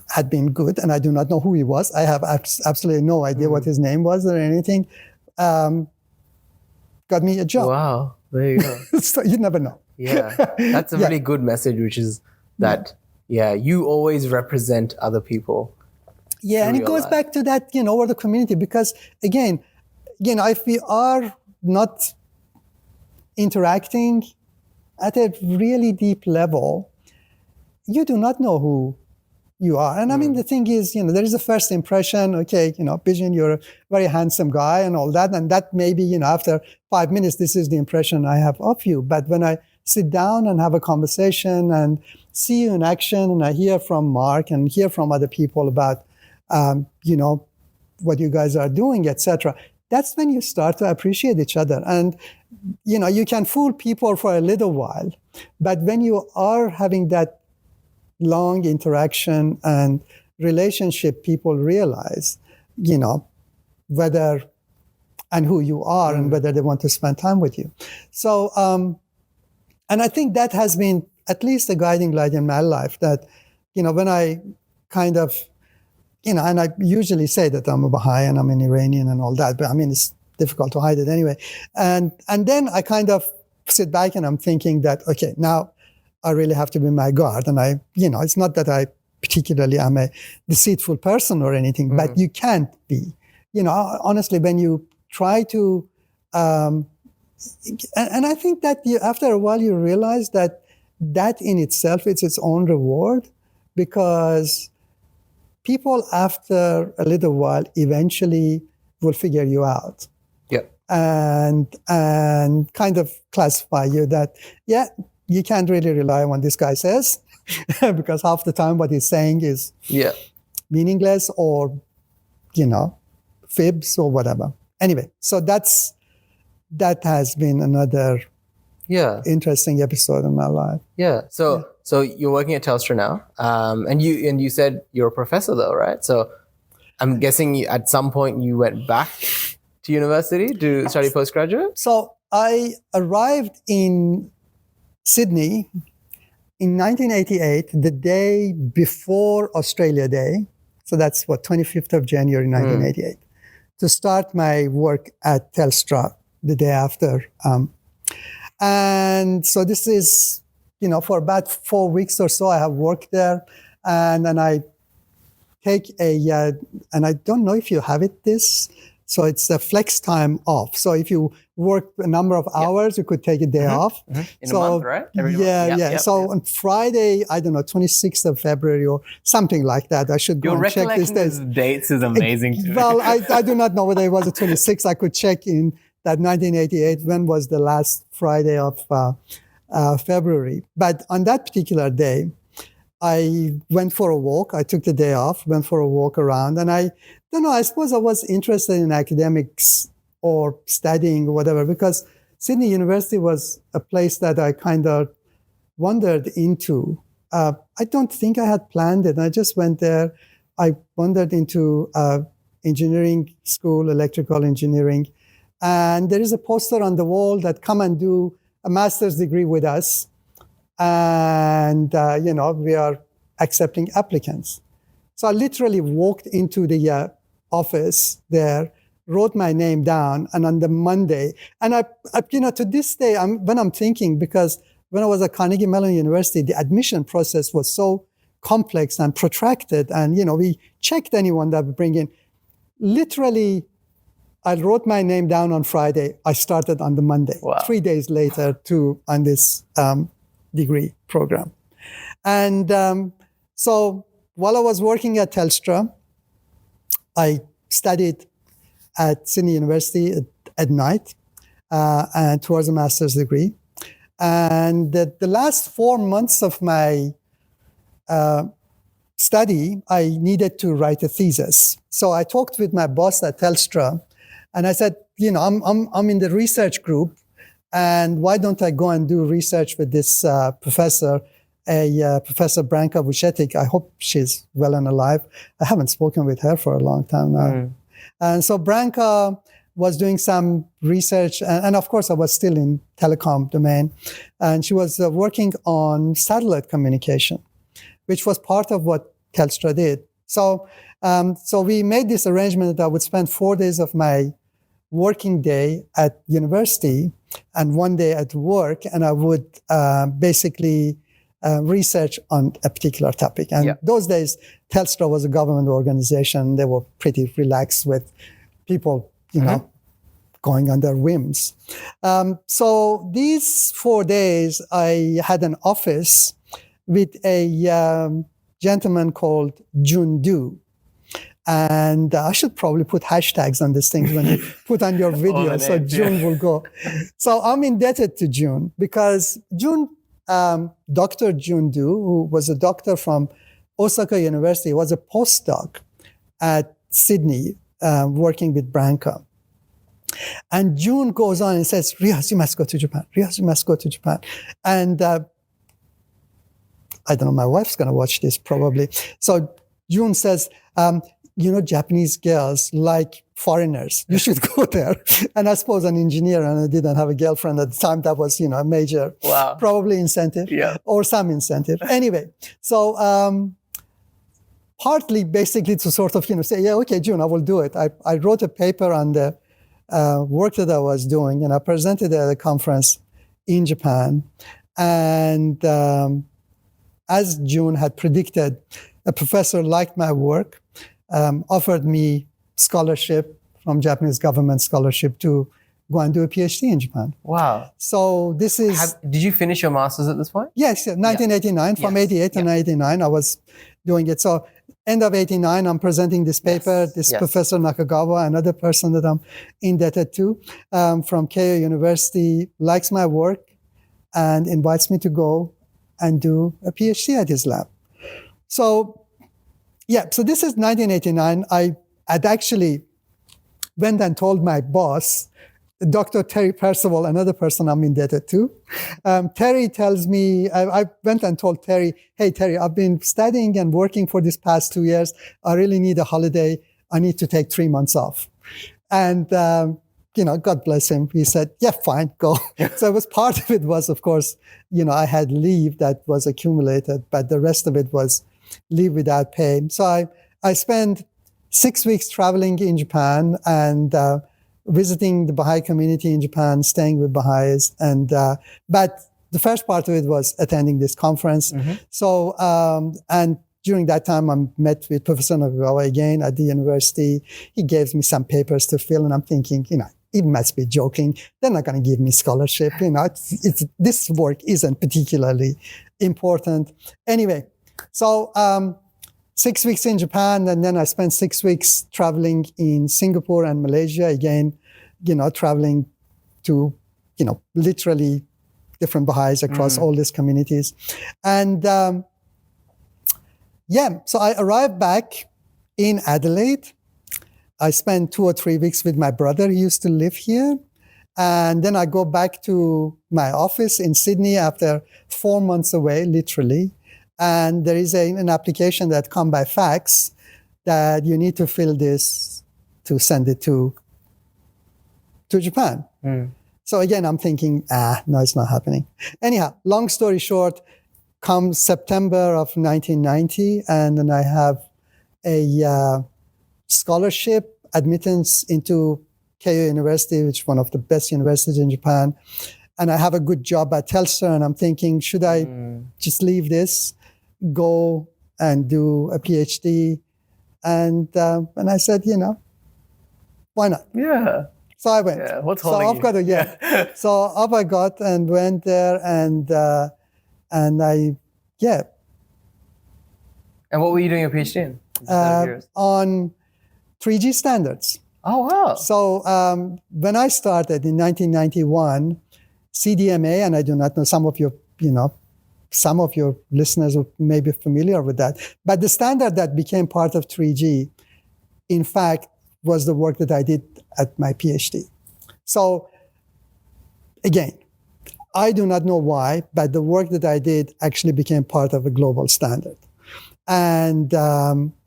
had been good, and I do not know who he was. I have absolutely no idea what his name was or anything. Got me a job. Wow, there you go. So you never know. Yeah, that's a really good message, which is that, you always represent other people. Yeah, and it goes back to that, over the community, because again, if we are not interacting at a really deep level, you do not know who you are. And the thing is, there is a first impression, okay, Bijan, you're a very handsome guy and all that. And that maybe, after 5 minutes, this is the impression I have of you. But when I sit down and have a conversation and see you in action, and I hear from Mark and hear from other people about, what you guys are doing, etc., that's when you start to appreciate each other. And, you can fool people for a little while, but when you are having that long interaction and relationship, people realize, whether and who you are and whether they want to spend time with you. So, and I think that has been at least a guiding light in my life, that, when I kind of, and I usually say that I'm a Baha'i and I'm an Iranian and all that, but it's difficult to hide it anyway. And then I kind of sit back and I'm thinking that, okay, now I really have to be my guard. And it's not that I particularly am a deceitful person or anything, but you can't be. Honestly, when you try to, and I think that after a while you realize that in itself, it's its own reward, because people after a little while eventually will figure you out. Yeah. And kind of classify you that, you can't really rely on what this guy says, because half the time what he's saying is meaningless or, fibs or whatever. Anyway, so that has been another interesting episode in my life. Yeah. So you're working at Telstra now, and you said you're a professor though, right? So I'm guessing at some point you went back to university to study postgraduate? So I arrived in Sydney in 1988, the day before Australia Day. So that's 25th of January 1988, to start my work at Telstra the day after. And so this is, for about 4 weeks or so, I have worked there. And then I take and I don't know if you have so it's a flex time off. So if you work a number of hours, you could take a day off. In a month, right? Every month? So on Friday, I don't know, 26th of February or something like that. I should go and check these days. Your recollection of dates is amazing to me. Well, I do not know whether it was the 26th. I could check in that 1988, when was the last Friday of February. But on that particular day, I went for a walk. I took the day off, went for a walk around, and I don't know, I suppose I was interested in academics or studying or whatever, because Sydney University was a place that I kind of wandered into. I don't think I had planned it. I just went there. I wandered into engineering school, electrical engineering. And there is a poster on the wall that come and do a master's degree with us. And, we are accepting applicants. So I literally walked into the office there, wrote my name down, and on the Monday, and I to this day, when I'm thinking, because when I was at Carnegie Mellon University, the admission process was so complex and protracted, and we checked anyone that we bring in. Literally, I wrote my name down on Friday. I started on the Monday. Wow. 3 days later on this degree program. And so while I was working at Telstra, I studied at Sydney University at night and towards a master's degree. And the last 4 months of my study, I needed to write a thesis. So I talked with my boss at Telstra, and I said, I'm in the research group, and why don't I go and do research with this professor, Professor Branka Vucetic. I hope she's well and alive. I haven't spoken with her for a long time now. And so Branka was doing some research, and of course I was still in telecom domain, and she was working on satellite communication, which was part of what Telstra did. So we made this arrangement that I would spend 4 days of my working day at university and 1 day at work, and I would basically research on a particular topic. And those days, Telstra was a government organization. They were pretty relaxed with people, going on their whims. So these 4 days, I had an office with a gentleman called June Do. And I should probably put hashtags on this thing when you put on your video, so June will go. So I'm indebted to June because Dr. June Do, who was a doctor from Osaka University, was a postdoc at Sydney working with Branka. And June goes on and says, Riaz, you must go to Japan. Riaz, you must go to Japan. And I don't know, my wife's going to watch this probably. So June says, Japanese girls like foreigners. You should go there. And I suppose an engineer, and I didn't have a girlfriend at the time. That was, a major, probably incentive or some incentive. Anyway, so partly basically to sort of, say, okay, June, I will do it. I wrote a paper on the work that I was doing, and I presented it at a conference in Japan. And as June had predicted, a professor liked my work, offered me scholarship from Japanese government scholarship to go and do a PhD in Japan. Wow. So this is... Did you finish your master's at this point? Yes, 1989. From 88 to 89, I was doing it. So end of 89, I'm presenting this paper. Professor Nakagawa, another person that I'm indebted to, from Keio University, likes my work and invites me to go and do a PhD at his lab. So this is 1989. I had actually went and told my boss, Dr. Terry Percival, another person I'm indebted to. Terry tells me, I went and told Terry, hey, Terry, I've been studying and working for this past 2 years. I really need a holiday. I need to take 3 months off. And, God bless him. He said, yeah, fine, go. So it was part of it was, of course, I had leave that was accumulated, but the rest of it was leave without pay. So I spent 6 weeks traveling in Japan and visiting the Baha'i community in Japan, staying with Baha'is. But the first part of it was attending this conference. So, and during that time, I met with Professor Nakagawa again at the university. He gave me some papers to fill, and I'm thinking, it must be joking. They're not going to give me scholarship. This work isn't particularly important. Anyway, so 6 weeks in Japan, and then I spent 6 weeks traveling in Singapore and Malaysia, again, traveling to, literally different Baha'is across all these communities. And so I arrived back in Adelaide. I spent 2 or 3 weeks with my brother. He used to live here. And then I go back to my office in Sydney after 4 months away, literally. And there is an application that comes by fax that you need to fill this to send it to Japan. So again, I'm thinking, no, it's not happening. Anyhow, long story short, comes September of 1990, and then I have a scholarship admittance into Keio University, which is one of the best universities in Japan. And I have a good job at Telstra, and I'm thinking, should I just leave this, go and do a PhD? And I said, why not? Yeah. So I went. Yeah. What's so holding I've you? got a So up I got and went there, and I And what were you doing a PhD in? Just out of curiosity. on 3G standards. Oh, wow. So when I started in 1991, CDMA, and I do not know, some of your listeners may be familiar with that, but the standard that became part of 3G, in fact, was the work that I did at my PhD. So again, I do not know why, but the work that I did actually became part of a global standard. And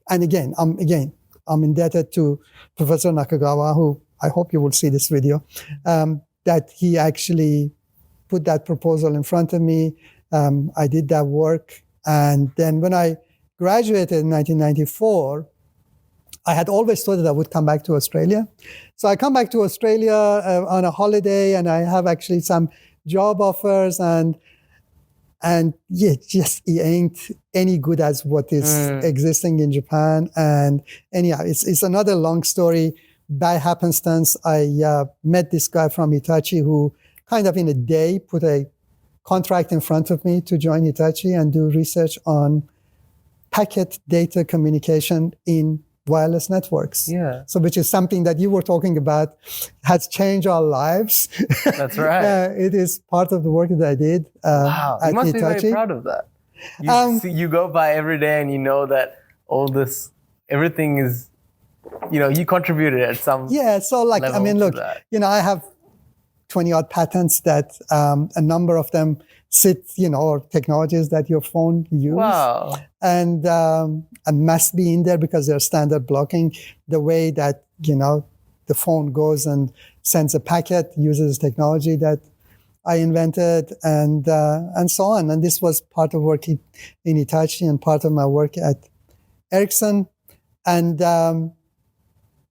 again, I'm indebted to Professor Nakagawa, who I hope you will see this video, that he actually put that proposal in front of me. I did that work. And then when I graduated in 1994, I had always thought that I would come back to Australia. So I come back to Australia on a holiday, and I have actually some job offers, and it ain't any good as what is existing in Japan. And anyhow, it's another long story. By happenstance, I met this guy from Hitachi who kind of in a day put a contract in front of me to join Hitachi and do research on packet data communication in wireless networks. Yeah. So which is something that you were talking about, has changed our lives. That's right. It is part of the work that I did Wow. You at must Hitachi. be very proud of that. You go by every day and you know that everything is, you contributed at some So like, level look, to that. I have 20 odd patents that a number of them sit, or technologies that your phone uses. Wow. And must be in there because they're standard blocking. The way that, the phone goes and sends a packet uses technology that I invented, and so on. And this was part of work in Hitachi and part of my work at Ericsson. And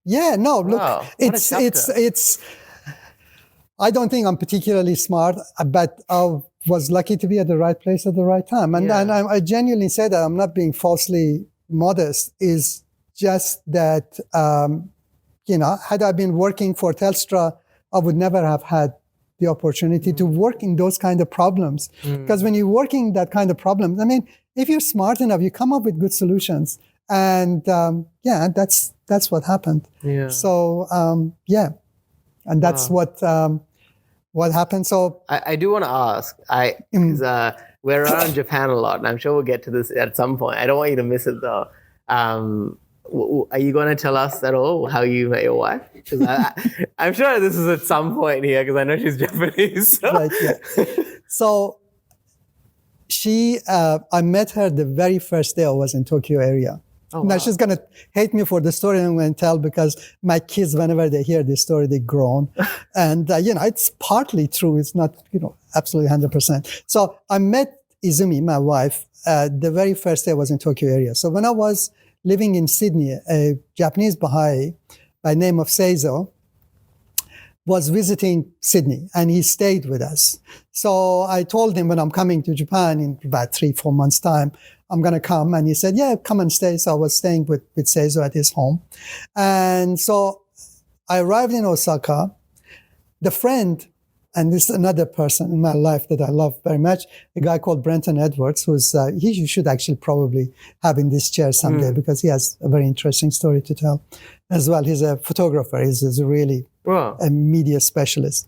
Wow. it's I don't think I'm particularly smart, but I was lucky to be at the right place at the right time. And I genuinely say that I'm not being falsely modest. Is just that, had I been working for Telstra, I would never have had the opportunity to work in those kind of problems. Because when you're working that kind of problems, if you're smart enough, you come up with good solutions. And that's what happened. Yeah. So, and that's what happened. So I do want to ask, because we're around Japan a lot, and I'm sure we'll get to this at some point. I don't want you to miss it though. Are you going to tell us at all how you met your wife? Because I'm sure this is at some point here, because I know she's Japanese. So. Right, yeah. So I met her the very first day I was in Tokyo area. Oh, now wow. she's going to hate me for the story I'm going to tell, because my kids, whenever they hear this story, they groan. And, it's partly true. It's not, absolutely 100%. So I met Izumi, my wife, the very first day I was in Tokyo area. So when I was living in Sydney, a Japanese Baha'i by name of Seizo was visiting Sydney, and he stayed with us. So I told him when I'm coming to Japan in about 3-4 months' time, I'm going to come. And he said, yeah, come and stay. So I was staying with Seizo at his home. And so I arrived in Osaka. The friend, and this is another person in my life that I love very much, a guy called Brenton Edwards, who's you should actually probably have in this chair someday, because he has a very interesting story to tell as well. He's a photographer. He's a really a media specialist.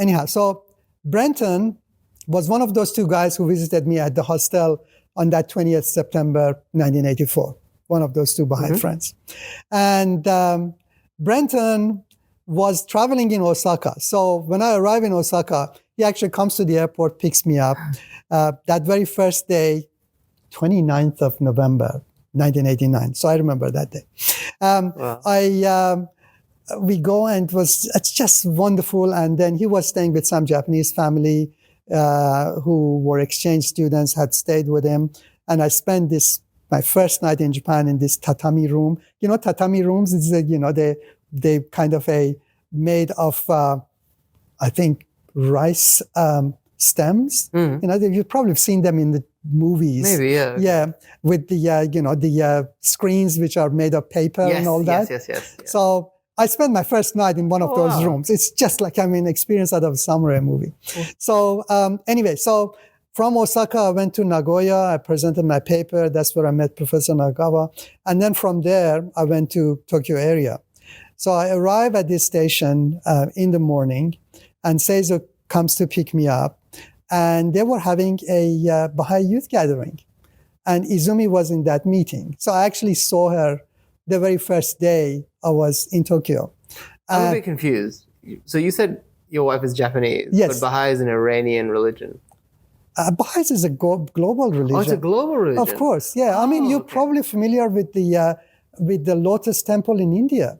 Anyhow, so Brenton was one of those two guys who visited me at the hostel on that 20th September 1984, one of those two Baha'i friends. And Brenton was traveling in Osaka. So when I arrive in Osaka, he actually comes to the airport, picks me up. That very first day, 29th of November, 1989. So I remember that day. We go and it's just wonderful. And then he was staying with some Japanese family who were exchange students, had stayed with him. And I spent my first night in Japan in this tatami room. You know, tatami rooms, they kind of made of, I think, rice stems. You know, you've probably seen them in the movies. Maybe, yeah. Yeah, with the screens which are made of paper and all that. Yes. So I spent my first night in one of those rooms. It's just like experience out of a samurai movie. So anyway, from Osaka, I went to Nagoya. I presented my paper. That's where I met Professor Nagawa. And then from there, I went to Tokyo area. So I arrived at this station in the morning, and Seizo comes to pick me up. And they were having a Baha'i youth gathering. And Izumi was in that meeting. So I actually saw her the very first day I was in Tokyo. I'm a bit confused. So you said your wife is Japanese, yes. But Baha'i is an Iranian religion. Baha'i is a global religion. Oh, it's a global religion? Of course, yeah. I mean, you're probably familiar with the Lotus Temple in India.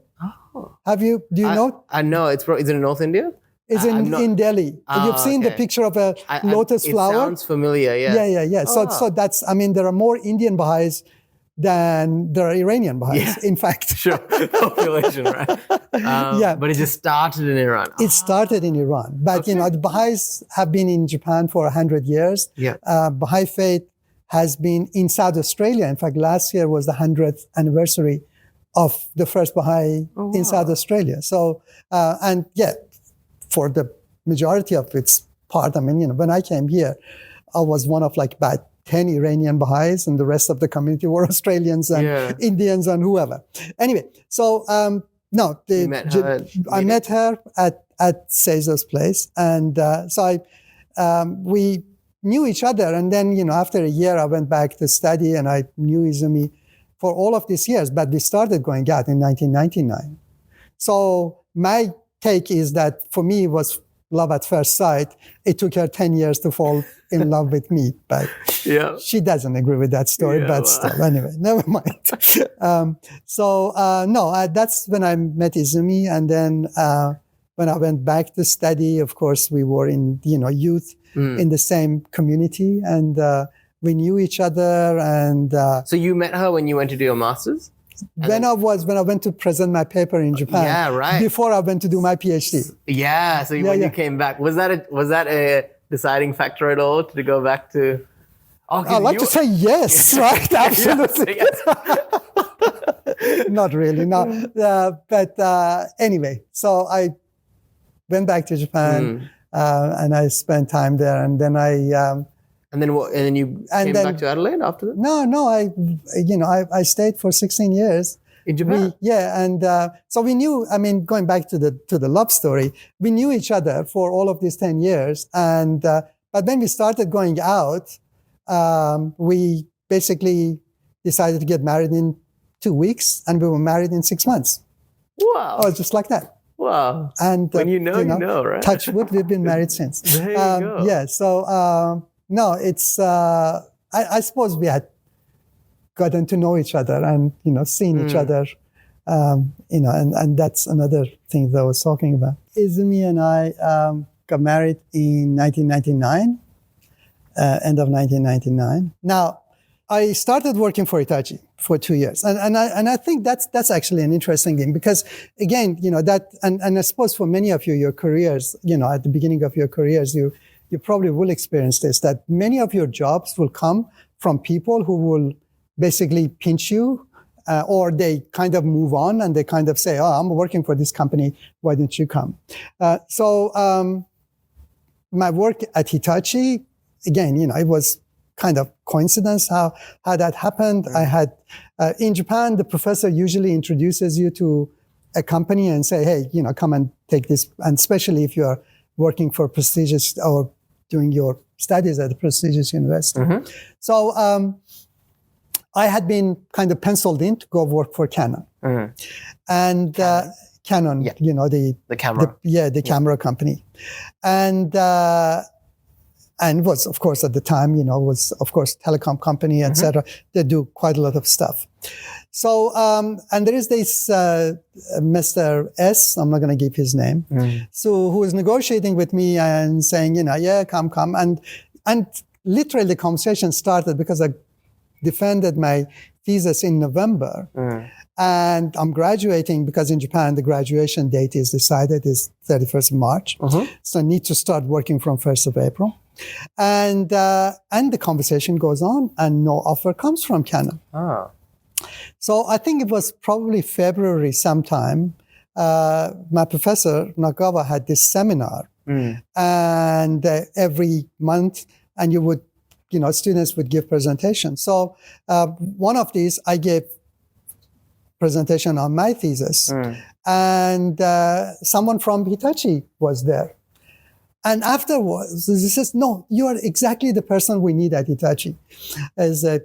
Oh. Do you know? I know. Is it in North India? It's in Delhi. You've seen the picture of a lotus flower? It sounds familiar, yeah. Yeah. So that's, there are more Indian Baha'is than there are Iranian Baha'is, in fact. Sure, population, right? But it just started in Iran. It started in Iran. But, the Baha'is have been in Japan for 100 years. Yeah. Baha'i faith has been in South Australia. In fact, last year was the 100th anniversary of the first Baha'i in South Australia. So, for the majority of its part, when I came here, I was one of about 10 Iranian Baha'is, and the rest of the community were Australians and Indians and whoever. Anyway, so I met her at Seizo's place, and we knew each other. And then, after a year, I went back to study, and I knew Izumi for all of these years, but we started going out in 1999. So my take is that for me it was love at first sight. It took her 10 years to fall in love with me, but she doesn't agree with that story, but still, anyway, never mind. That's when I met Izumi. And then when I went back to study, of course, we were in, youth in the same community, and we knew each other. And so you met her when you went to do your master's? When I went to present my paper in Japan. Yeah, right. Before I went to do my PhD. Yeah. So when you came back, was that a deciding factor at all to go back to? I'd like to say yes, right? Absolutely. Not really, no. But anyway, so I went back to Japan and I spent time there, and then And then what? And then you came back to Adelaide after that? No. I stayed for 16 years in Japan. So we knew. Going back to the love story, we knew each other for all of these 10 years. And but when we started going out, we basically decided to get married in 2 weeks, and we were married in 6 months. Wow! Oh, just like that. Wow! And when you know, right? Touch wood, we've been married since. There you go. Yeah. So. No, it's, I suppose we had gotten to know each other and, seen each other, and that's another thing that I was talking about. Izumi and I got married in 1999, end of 1999. Now, I started working for Hitachi for 2 years. And I think that's actually an interesting thing, because again, and I suppose for many of you, your careers, at the beginning of your careers, you probably will experience this, that many of your jobs will come from people who will basically pinch you, or they kind of move on and they kind of say, oh, I'm working for this company, why don't you come? So my work at Hitachi, again, it was kind of coincidence how that happened. I had, in Japan, the professor usually introduces you to a company and say, hey, come and take this, and especially if you're working for prestigious or doing your studies at a prestigious university. Mm-hmm. So I had been kind of penciled in to go work for Canon. Mm-hmm. And Canon, the camera. the camera company. And and was, of course, at the time, was, of course, telecom company, etc. They do quite a lot of stuff. So, and there is this Mr. S, I'm not going to give his name, so who was negotiating with me and saying, yeah, come. And literally the conversation started because I defended my thesis in November. And I'm graduating because in Japan, the graduation date is decided is 31st of March. So I need to start working from 1st of April. And the conversation goes on and no offer comes from Canon. So I think it was probably February sometime. My professor, Nagawa, had this seminar. And every month, and students would give presentations. So one of these, I gave presentation on my thesis. And someone from Hitachi was there. And afterwards, he says, no, you are exactly the person we need at Hitachi. As a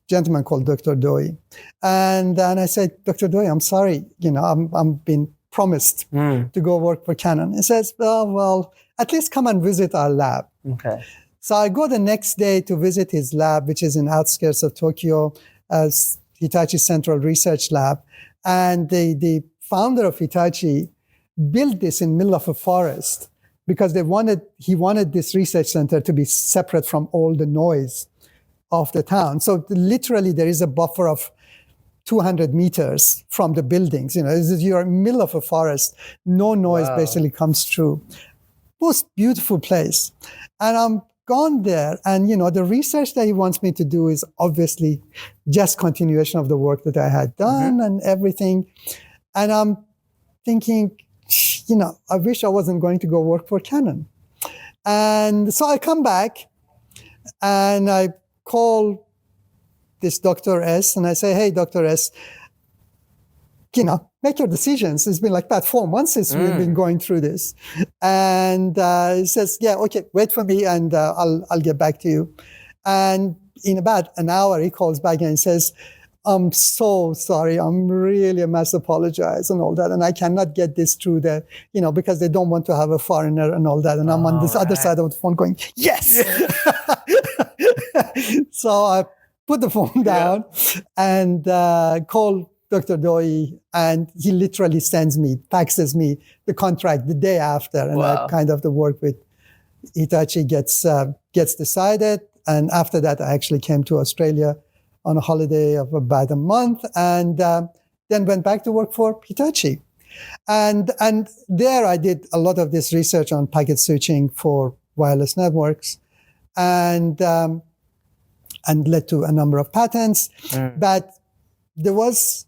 gentleman called Dr. Doi. And I said, Dr. Doi, I'm sorry, I'm being promised to go work for Canon. He says, well, at least come and visit our lab. Okay. So I go the next day to visit his lab, which is in outskirts of Tokyo, as Hitachi Central Research Lab. And the founder of Hitachi built this in the middle of a forest because he wanted this research center to be separate from all the noise of the town. So literally there is a buffer of 200 meters from the buildings. You're in the middle of a forest. No noise basically comes through. Most beautiful place. And I'm gone there. And, the research that he wants me to do is obviously just continuation of the work that I had done and everything. And I'm thinking, I wish I wasn't going to go work for Canon. And so I come back and I call this Dr. S and I say, hey, Dr. S, make your decisions. It's been like about 4 months since we've been going through this. And he says, yeah, okay, wait for me and I'll get back to you. And in about an hour, he calls back and says, I'm so sorry. I must apologize and all that. And I cannot get this through because they don't want to have a foreigner and all that. And I'm on this other side of the phone going, yes! So I put the phone down and call Dr. Doi, and he literally faxes me the contract the day after. And the work with Hitachi gets decided. And after that, I actually came to Australia on a holiday of about a month, and then went back to work for Hitachi. And there I did a lot of this research on packet switching for wireless networks, and led to a number of patents. But there was,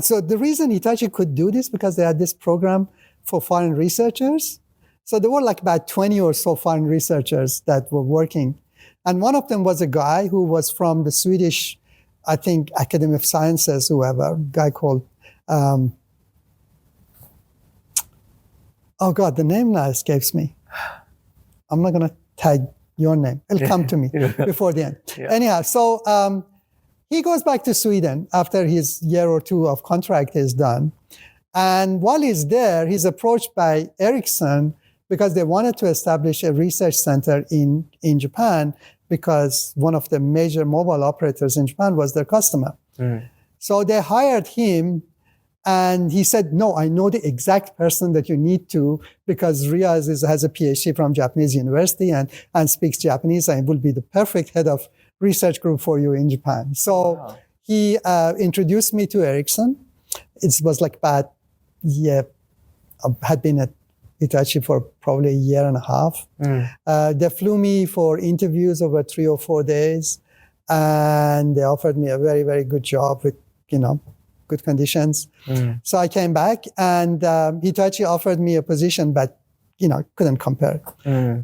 so the reason Hitachi could do this because they had this program for foreign researchers. So there were like about 20 or so foreign researchers that were working. And one of them was a guy who was from the Swedish, I think, Academy of Sciences, a guy called, the name now escapes me. I'm not going to tag your name. It'll come to me before the end. Anyhow, so he goes back to Sweden after his year or two of contract is done. And while he's there, he's approached by Ericsson because they wanted to establish a research center in Japan because one of the major mobile operators in Japan was their customer. So they hired him, and he said, no, I know the exact person that you need to, because Riaz has a PhD from Japanese university and speaks Japanese and will be the perfect head of research group for you in Japan. So he introduced me to Ericsson. It was like about, I had been at Hitachi for probably a year and a half. They flew me for interviews over 3 or 4 days, and they offered me a very, very good job with, good conditions. So I came back, and Hitachi offered me a position, but, couldn't compare.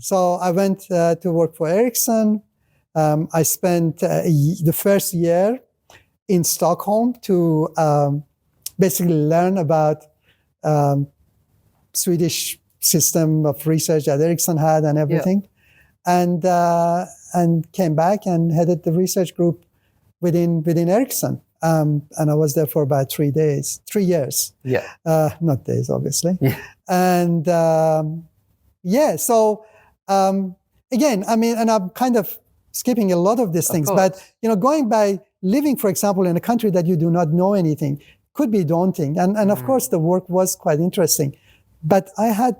So I went to work for Ericsson. I spent the first year in Stockholm to basically learn about Swedish system of research that Ericsson had and everything, and came back and headed the research group within Ericsson. And I was there for about 3 years. Not days, obviously. And so again, I mean, and I'm kind of skipping a lot of these things, but going by living, for example, in a country that you do not know anything could be daunting. And of course, the work was quite interesting. But I had,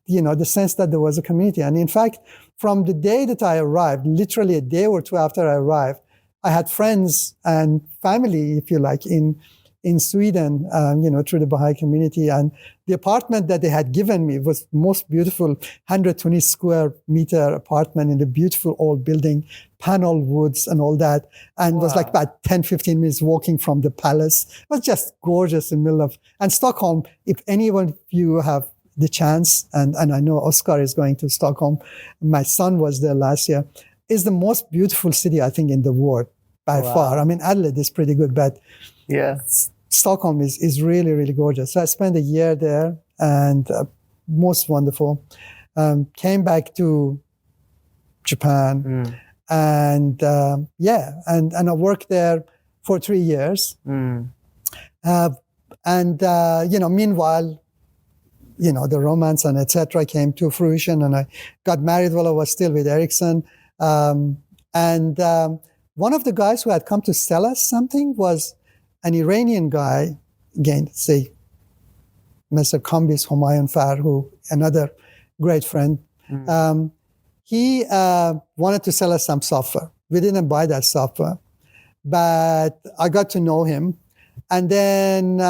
the sense that there was a community. And in fact, from the day that I arrived, literally a day or two after I arrived, I had friends and family, if you like, in Sweden, through the Baha'i community. And the apartment that they had given me was most beautiful 120 square meter apartment in a beautiful old building, panel woods and all that. And it was like about 10, 15 minutes walking from the palace. It was just gorgeous in the middle of, and Stockholm, if anyone of you have the chance, and I know Oscar is going to Stockholm, my son was there last year, is the most beautiful city, I think, in the world by far. I mean, Adelaide is pretty good, but Stockholm is really, really gorgeous. So I spent a year there and most wonderful. Came back to Japan and I worked there for 3 years. Meanwhile, the romance and etc. came to fruition, and I got married while I was still with Ericsson. One of the guys who had come to sell us something was an Iranian guy, again, say, Mr. Kambis Humayun Far, who another great friend. He wanted to sell us some software. We didn't buy that software, but I got to know him. And then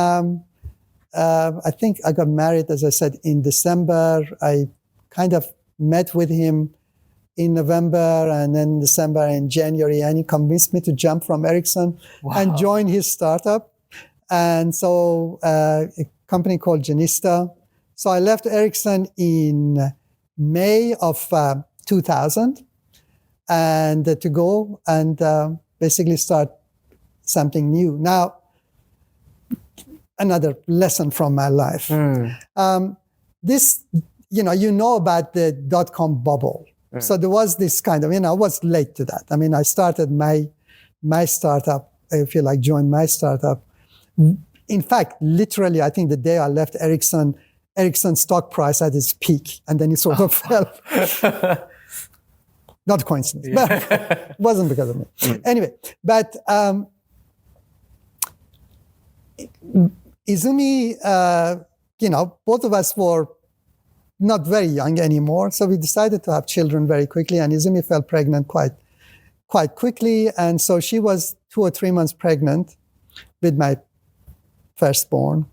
I think I got married, as I said, in December. I kind of met with him in November and then December and January, and he convinced me to jump from Ericsson and join his startup. And so a company called Genista. So I left Ericsson in May of 2000 and to go and basically start something new. Now, another lesson from my life. This, about the dot-com bubble. So there was this kind of, I was late to that. I mean, I started my startup, if you like, joined my startup. In fact, literally, I think the day I left Ericsson's stock price at its peak, and then it sort of fell. Not a coincidence, but it wasn't because of me. Anyway, but Izumi, both of us were not very young anymore, so we decided to have children very quickly, and Izumi fell pregnant quite quickly, and so she was 2 or 3 months pregnant with my firstborn.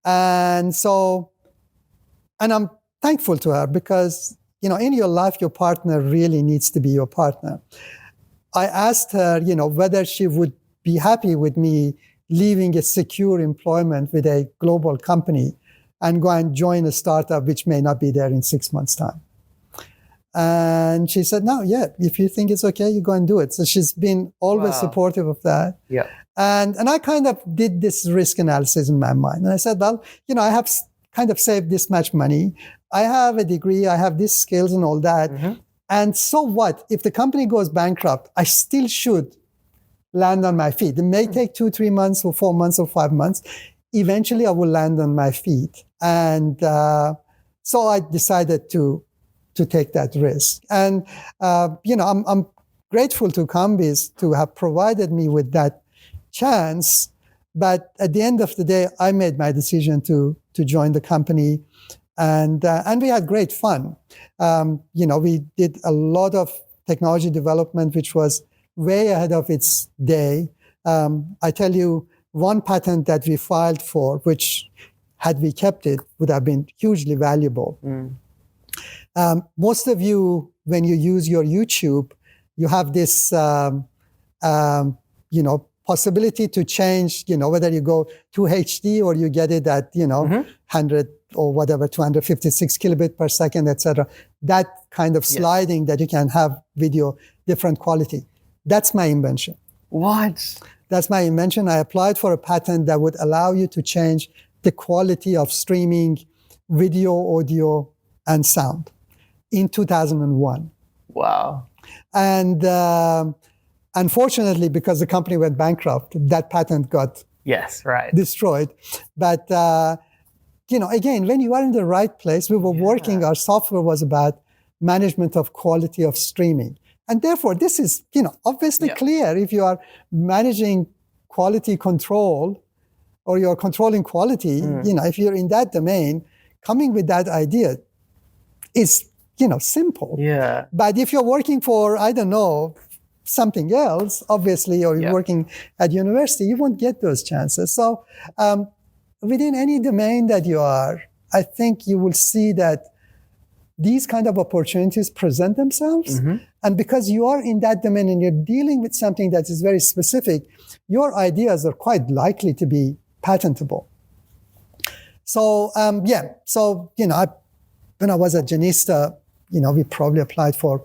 And I'm thankful to her because, in your life, your partner really needs to be your partner. I asked her, whether she would be happy with me leaving a secure employment with a global company and go and join a startup which may not be there in 6 months' time. And she said, no, if you think it's okay, you go and do it. So she's been always supportive of that. Yeah. And I kind of did this risk analysis in my mind. And I said, well, I have kind of saved this much money. I have a degree, I have these skills and all that. And so what? If the company goes bankrupt, I still should land on my feet. It may take 2, 3 months or 4 months or 5 months. Eventually, I will land on my feet. And so I decided to take that risk. And, I'm grateful to Kambis to have provided me with that chance. But at the end of the day, I made my decision to join the company. And we had great fun. We did a lot of technology development, which was way ahead of its day. I tell you, one patent that we filed for, which had we kept it, would have been hugely valuable. Most of you, when you use your YouTube, you have this, possibility to change, whether you go to HD or you get it at, 100 or whatever, 256 kilobit per second, etc. That kind of sliding that you can have video different quality. That's my invention. What? That's my invention. I applied for a patent that would allow you to change the quality of streaming video, audio, and sound in 2001. Wow. And unfortunately, because the company went bankrupt, that patent got destroyed. But, again, when you are in the right place, we were working, our software was about management of quality of streaming. And therefore, this is, obviously clear. If you are managing quality control or you're controlling quality, if you're in that domain, coming with that idea is, simple. Yeah. But if you're working for, I don't know, something else, obviously, or you're working at university, you won't get those chances. So within any domain that you are, I think you will see that these kind of opportunities present themselves. And because you are in that domain and you're dealing with something that is very specific, your ideas are quite likely to be patentable. So, when I was at Genista, we probably applied for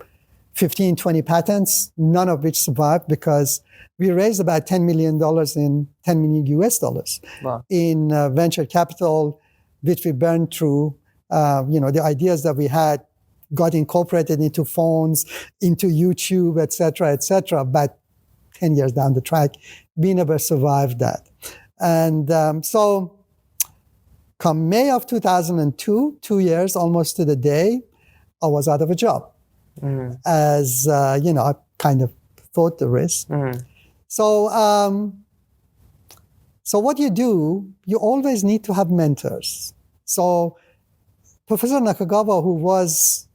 15, 20 patents, none of which survived because we raised about $10 million in $10 million US dollars in venture capital, which we burned through. The ideas that we had got incorporated into phones, into YouTube, et cetera. But 10 years down the track, we never survived that. And so come May of 2002, 2 years almost to the day, I was out of a job. As, I kind of thought the risk. So what you do, you always need to have mentors. So Professor Nakagawa, who was,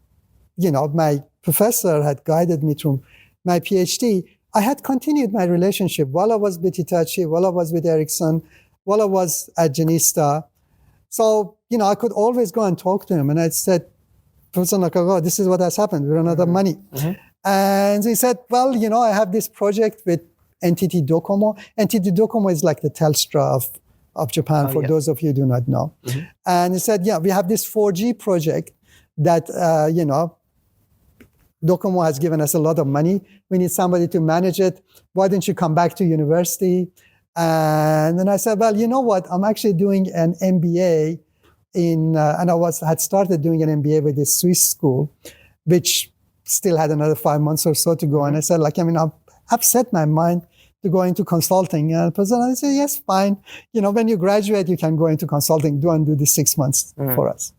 my professor, had guided me through my PhD. I had continued my relationship while I was with Hitachi, while I was with Ericsson, while I was at Genista. So, I could always go and talk to him. And I said, Professor Nakagawa, this is what has happened. We run out of money. And he said, well, I have this project with NTT Docomo. NTT Docomo is like the Telstra of Japan, for those of you who do not know. And he said, we have this 4G project that, Docomo has given us a lot of money. We need somebody to manage it. Why don't you come back to university? And then I said, well, you know what? I'm actually doing an MBA and I had started doing an MBA with this Swiss school, which still had another 5 months or so to go. And I said, I've set my mind to go into consulting. And the president said, yes, fine. When you graduate, you can go into consulting. Do this 6 months for us.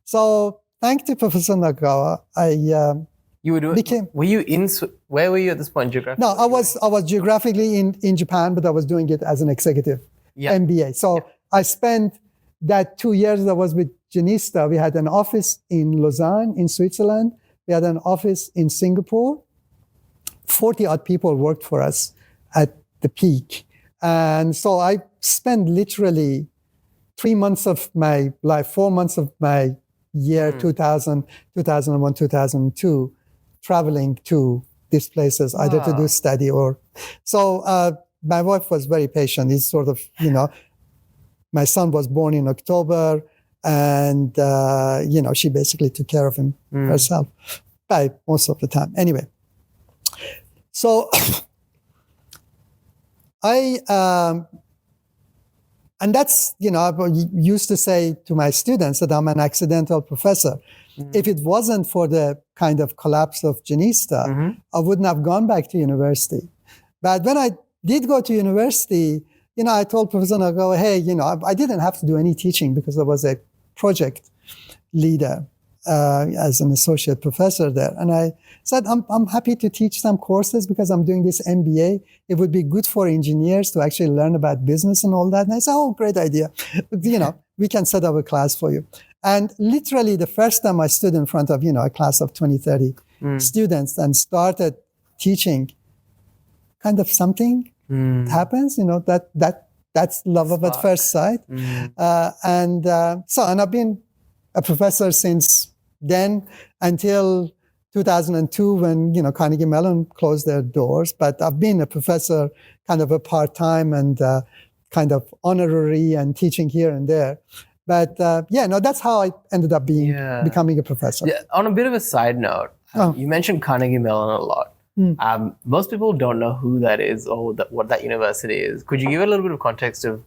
So thanks to Professor Nakagawa, where were you at this point geographically? No, I was geographically in Japan, but I was doing it as an executive MBA. So I spent that 2 years that I was with Genista. We had an office in Lausanne in Switzerland. We had an office in Singapore. 40 odd people worked for us at the peak. And so I spent literally 3 months of my life, 4 months of my year, 2000, 2001, 2002, traveling to these places, either to do study or... So my wife was very patient. It's sort of, my son was born in October and, she basically took care of him herself by most of the time. Anyway, so and that's, I used to say to my students that I'm an accidental professor. If it wasn't for the kind of collapse of Genista, I wouldn't have gone back to university. But when I did go to university, I told Professor Nakagawa, hey, I didn't have to do any teaching because I was a project leader as an associate professor there. And I said, I'm happy to teach some courses because I'm doing this MBA. It would be good for engineers to actually learn about business and all that. And I said, oh, great idea. We can set up a class for you. And literally the first time I stood in front of, a class of 20, 30 students and started teaching, kind of something happens, that's love at first sight. And I've been a professor since then until 2002 when, Carnegie Mellon closed their doors. But I've been a professor kind of a part-time and kind of honorary and teaching here and there. But that's how I ended up becoming a professor. Yeah, on a bit of a side note, you mentioned Carnegie Mellon a lot. Most people don't know who that is or what that university is. Could you give a little bit of context of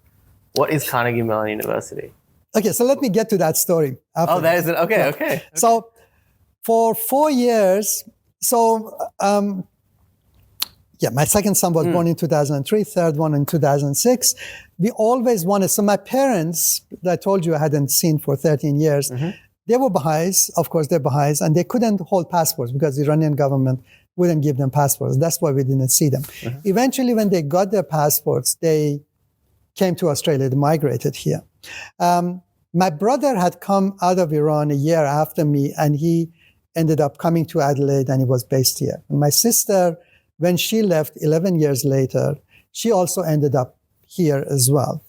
what is Carnegie Mellon University? Okay, so let me get to that story. Oh, that is it. Okay. So for 4 years, my second son was born in 2003, third one in 2006. We always wanted, so my parents, that I told you I hadn't seen for 13 years, They were Baha'is, of course, they're Baha'is, and they couldn't hold passports because the Iranian government wouldn't give them passports. That's why we didn't see them. Eventually, when they got their passports, they came to Australia, they migrated here. My brother had come out of Iran a year after me, and he ended up coming to Adelaide, and he was based here. And my sister, when she left 11 years later, she also ended up here as well.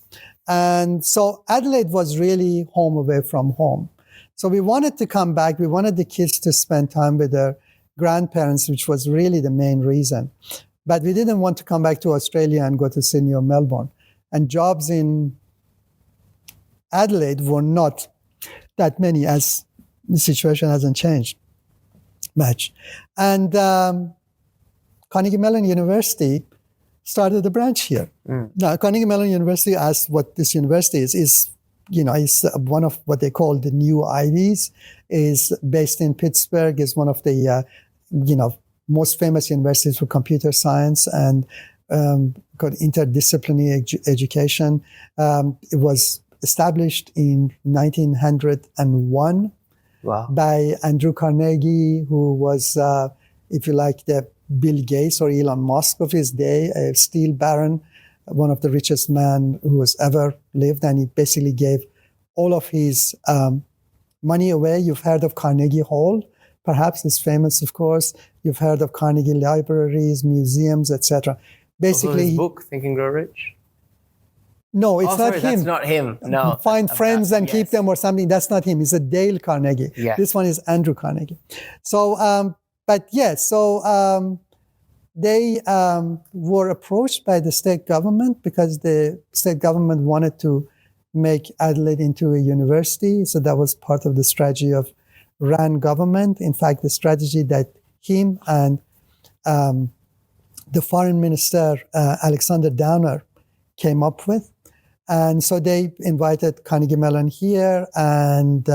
And so Adelaide was really home away from home. So we wanted to come back. We wanted the kids to spend time with their grandparents, which was really the main reason. But we didn't want to come back to Australia and go to Sydney or Melbourne. And jobs in Adelaide were not that many, as the situation hasn't changed much. And Carnegie Mellon University started a branch here. Now, Carnegie Mellon University, as what this university is one of what they call the new Ivies, is based in Pittsburgh, is one of the, most famous universities for computer science and called interdisciplinary education. It was established in 1901 by Andrew Carnegie, who was, if you like, the Bill Gates or Elon Musk of his day, a steel baron, one of the richest men who has ever lived, and he basically gave all of his money away. You've heard of Carnegie Hall, perhaps it's famous, of course. You've heard of Carnegie libraries, museums, etc. Basically, his book, Think and Grow Rich? No, it's not him. That's not him. No. Find friends and keep them or something. That's not him. It's a Dale Carnegie. Yes. This one is Andrew Carnegie. So, they were approached by the state government because the state government wanted to make Adelaide into a university. So that was part of the strategy of RAN government. In fact, the strategy that him and the foreign minister, Alexander Downer, came up with. And so they invited Carnegie Mellon here, and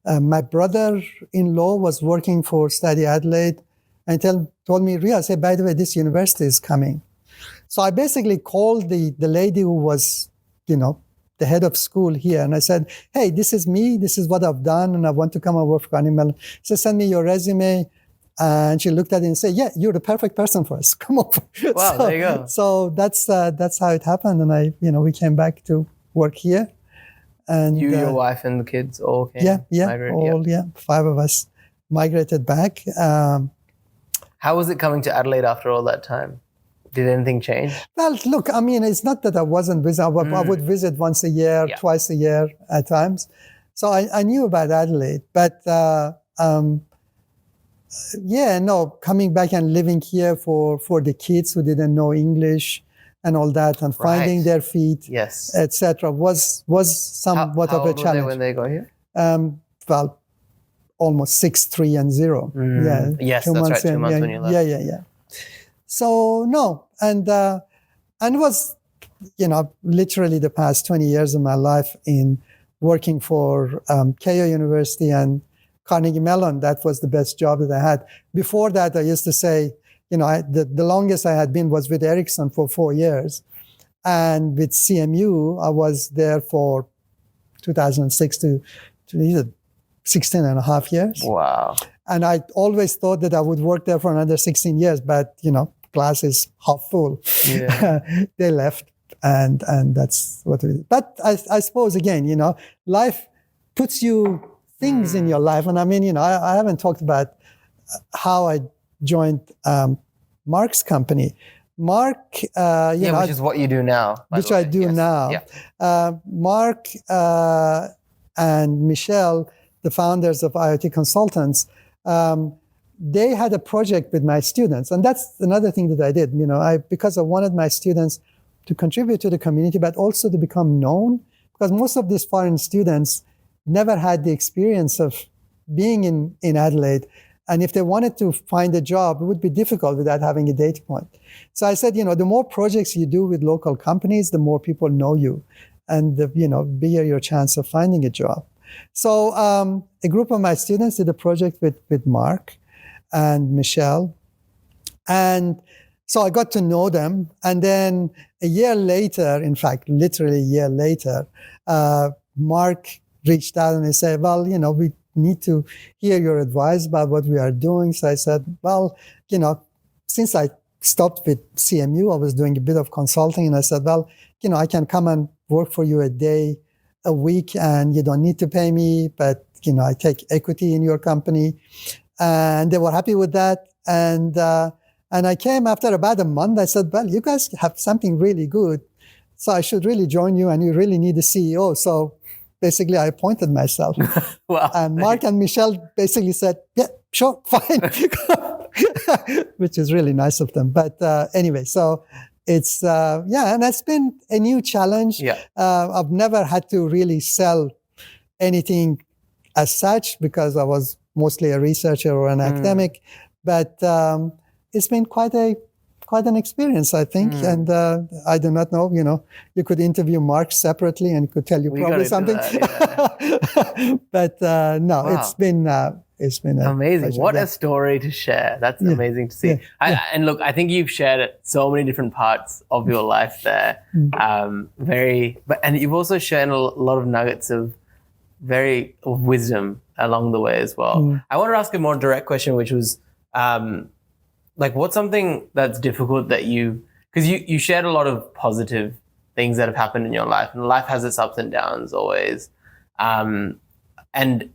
my brother-in-law was working for Study Adelaide and told me, Riaz, hey, by the way, this university is coming. So I basically called the lady who was, the head of school here, and I said, hey, this is me, this is what I've done, and I want to come and work for Carnegie Mellon. She said, send me your resume. And she looked at it and said, yeah, you're the perfect person for us. Come over. Wow, there you go. So that's how it happened. And we came back to work here. And you, your wife, and the kids all came? Yeah, 5 of us migrated back. How was it coming to Adelaide after all that time? Did anything change? Well, look, it's not that I wasn't visiting. I would visit once a year, twice a year at times. So I knew about Adelaide. But coming back and living here for the kids who didn't know English and all that, and finding their feet, etc., was somewhat of a challenge. How old were they when they got here? Well, almost 6, 3, and 0. Yeah. Yes, that's right. 2 months when you left. Yeah. So no, and it was, literally the past 20 years of my life in working for Keio University and Carnegie Mellon. That was the best job that I had. Before that, I used to say, the longest I had been was with Ericsson for 4 years. And with CMU, I was there for 2006 to 16 and a half years. Wow. And I always thought that I would work there for another 16 years, but, glass is half full. Yeah. They left, and that's what we did. But I suppose, again, life puts you things in your life. And I haven't talked about how I joined Mark's company. Mark, which is what you do now. Which I do now. Yeah. Mark and Michelle, the founders of IoT Consultants, they had a project with my students. And that's another thing that I did, because I wanted my students to contribute to the community, but also to become known, because most of these foreign students never had the experience of being in Adelaide. And if they wanted to find a job, it would be difficult without having a data point. So I said, the more projects you do with local companies, the more people know you, and the bigger your chance of finding a job. So a group of my students did a project with Mark and Michelle. And so I got to know them. And then a year later, in fact, literally a year later, Mark reached out and he said, well, need to hear your advice about what we are doing. So I said, well, since I stopped with CMU, I was doing a bit of consulting, and I said, well, I can come and work for you a week, and you don't need to pay me, but, I take equity in your company. And they were happy with that. And I came after about a month. I said, well, you guys have something really good, so I should really join you, and you really need a CEO. So basically, I appointed myself. Wow. And Mark and Michelle basically said, yeah, sure, fine, which is really nice of them. But anyway, so it's, and that's been a new challenge. Yeah. I've never had to really sell anything as such, because I was mostly a researcher or an academic. But it's been quite an experience, I think. And I do not know, you could interview Mark separately and he could tell you probably something. But no, wow. It's been amazing. pleasure. What a story to share. That's amazing to see. And look, I think you've shared so many different parts of your life there. And you've also shared a lot of nuggets of wisdom along the way as well. I want to ask a more direct question, which was, what's something that's difficult that because you shared a lot of positive things that have happened in your life, and life has its ups and downs always. And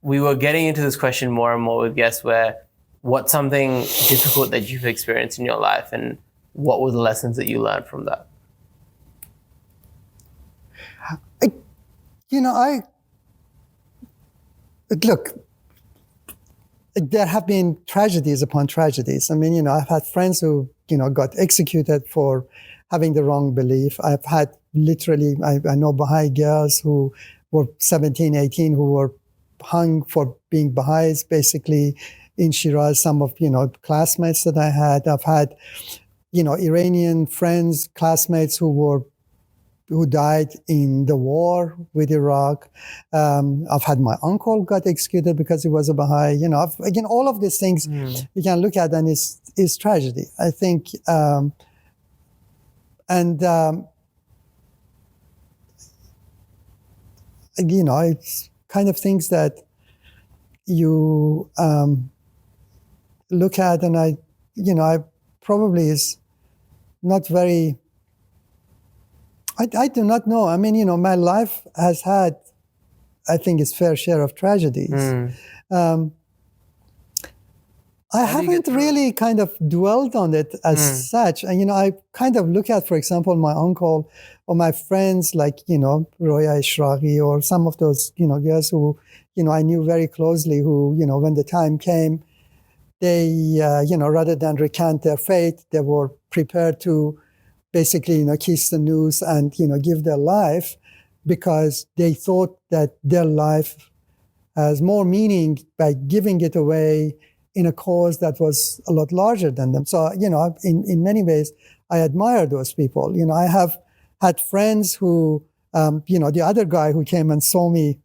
we were getting into this question more and more with guests, what's something difficult that you've experienced in your life, and what were the lessons that you learned from that? Look, there have been tragedies upon tragedies. I mean, I've had friends who, got executed for having the wrong belief. I've had I know Baha'i girls who were 17, 18, who were hung for being Baha'is, basically, in Shiraz. Some of, classmates that I had. I've had, Iranian friends, classmates who died in the war with Iraq. I've had my uncle got executed because he was a Baha'i. All of these things you can look at, and is tragedy, I think. It's kind of things that you look at, and I probably is not very. I do not know. I mean, my life has had, I think, its fair share of tragedies. I haven't really kind of dwelled on it as such. And, I kind of look at, for example, my uncle or my friends like, Roya Ishraqi, or some of those, girls who, I knew very closely, who, when the time came, they, rather than recant their fate, they were prepared to basically, kiss the noose and, give their life, because they thought that their life has more meaning by giving it away in a cause that was a lot larger than them. So, in many ways, I admire those people. I have had friends who, the other guy who came and saw me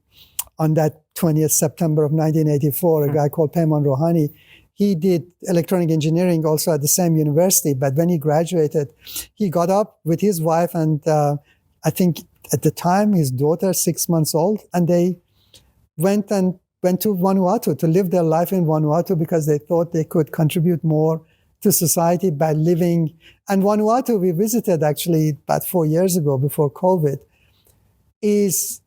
on that 20th September of 1984, a guy called Peyman Rohani, he did electronic engineering also at the same university, but when he graduated, he got up with his wife and I think at the time his daughter, 6 months old, and they went to Vanuatu to live their life in Vanuatu, because they thought they could contribute more to society by living. And Vanuatu, we visited actually about 4 years ago before COVID, is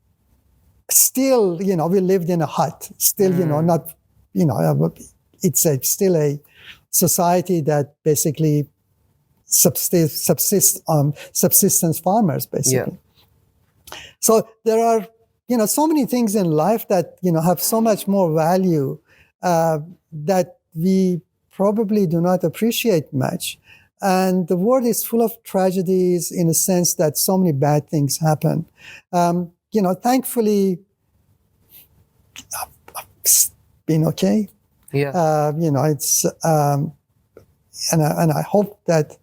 still, we lived in a hut, still, not, it's still a society that basically subsistence farmers, basically. Yeah. So there are, so many things in life that, have so much more value that we probably do not appreciate much. And the world is full of tragedies in a sense that so many bad things happen. Thankfully, I've been okay. Yeah. It's, and I hope that,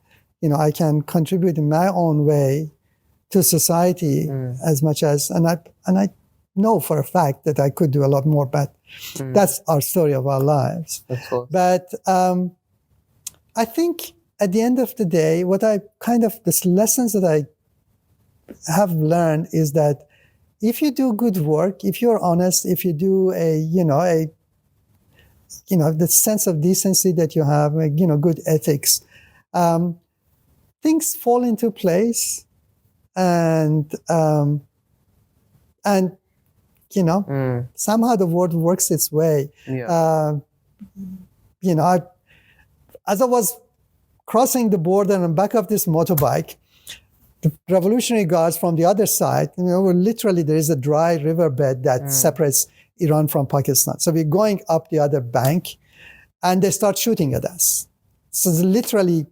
I can contribute in my own way to society as much as, and I know for a fact that I could do a lot more, but that's our story of our lives. Of course. But I think at the end of the day, the lessons that I have learned is that if you do good work, if you're honest, if you do the sense of decency that you have, good ethics, things fall into place, and somehow the world works its way. Yeah. As I was crossing the border on the back of this motorbike, the Revolutionary Guards from the other side, literally there is a dry riverbed that separates Iran from Pakistan. So we're going up the other bank, and they start shooting at us. So it's literally,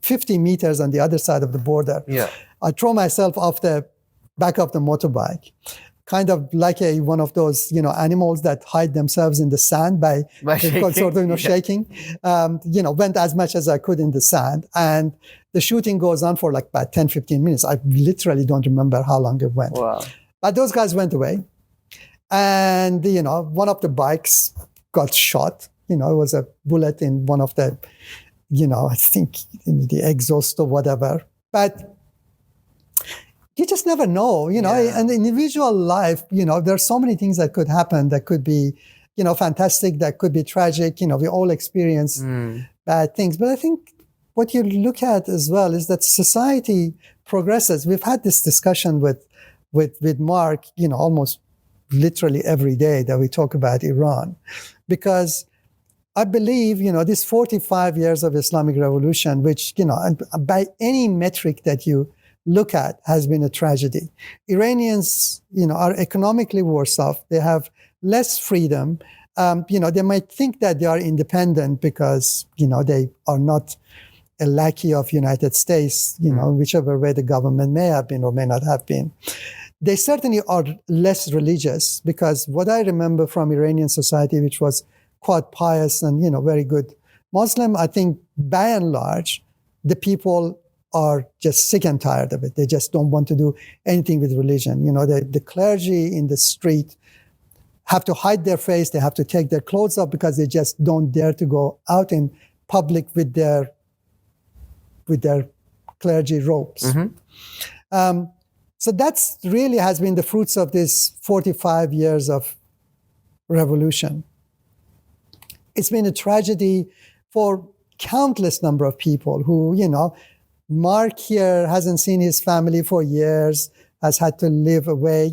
50 meters on the other side of the border. Yeah. I throw myself off the back of the motorbike, kind of like one of those, animals that hide themselves in the sand by shaking. Sort of, shaking. Went as much as I could in the sand. And the shooting goes on for like about 10, 15 minutes. I literally don't remember how long it went. Wow. But those guys went away. And, one of the bikes got shot. It was a bullet in one of the, I think in the exhaust or whatever. But you just never know, in the individual life, there's so many things that could happen that could be, fantastic, that could be tragic. We all experience bad things. But I think what you look at as well is that society progresses. We've had this discussion with Mark, almost literally every day that we talk about Iran, because I believe, this 45 years of Islamic revolution, which, by any metric that you look at, has been a tragedy. Iranians, are economically worse off. They have less freedom. They might think that they are independent because, they are not a lackey of United States, whichever way the government may have been or may not have been. They certainly are less religious, because what I remember from Iranian society, which was quite pious and, very good Muslim, I think by and large, the people are just sick and tired of it. They just don't want to do anything with religion. The clergy in the street have to hide their face. They have to take their clothes off because they just don't dare to go out in public with their clergy robes. Mm-hmm. So that's really has been the fruits of this 45 years of revolution. It's been a tragedy for countless number of people who, Mark here hasn't seen his family for years, has had to live away.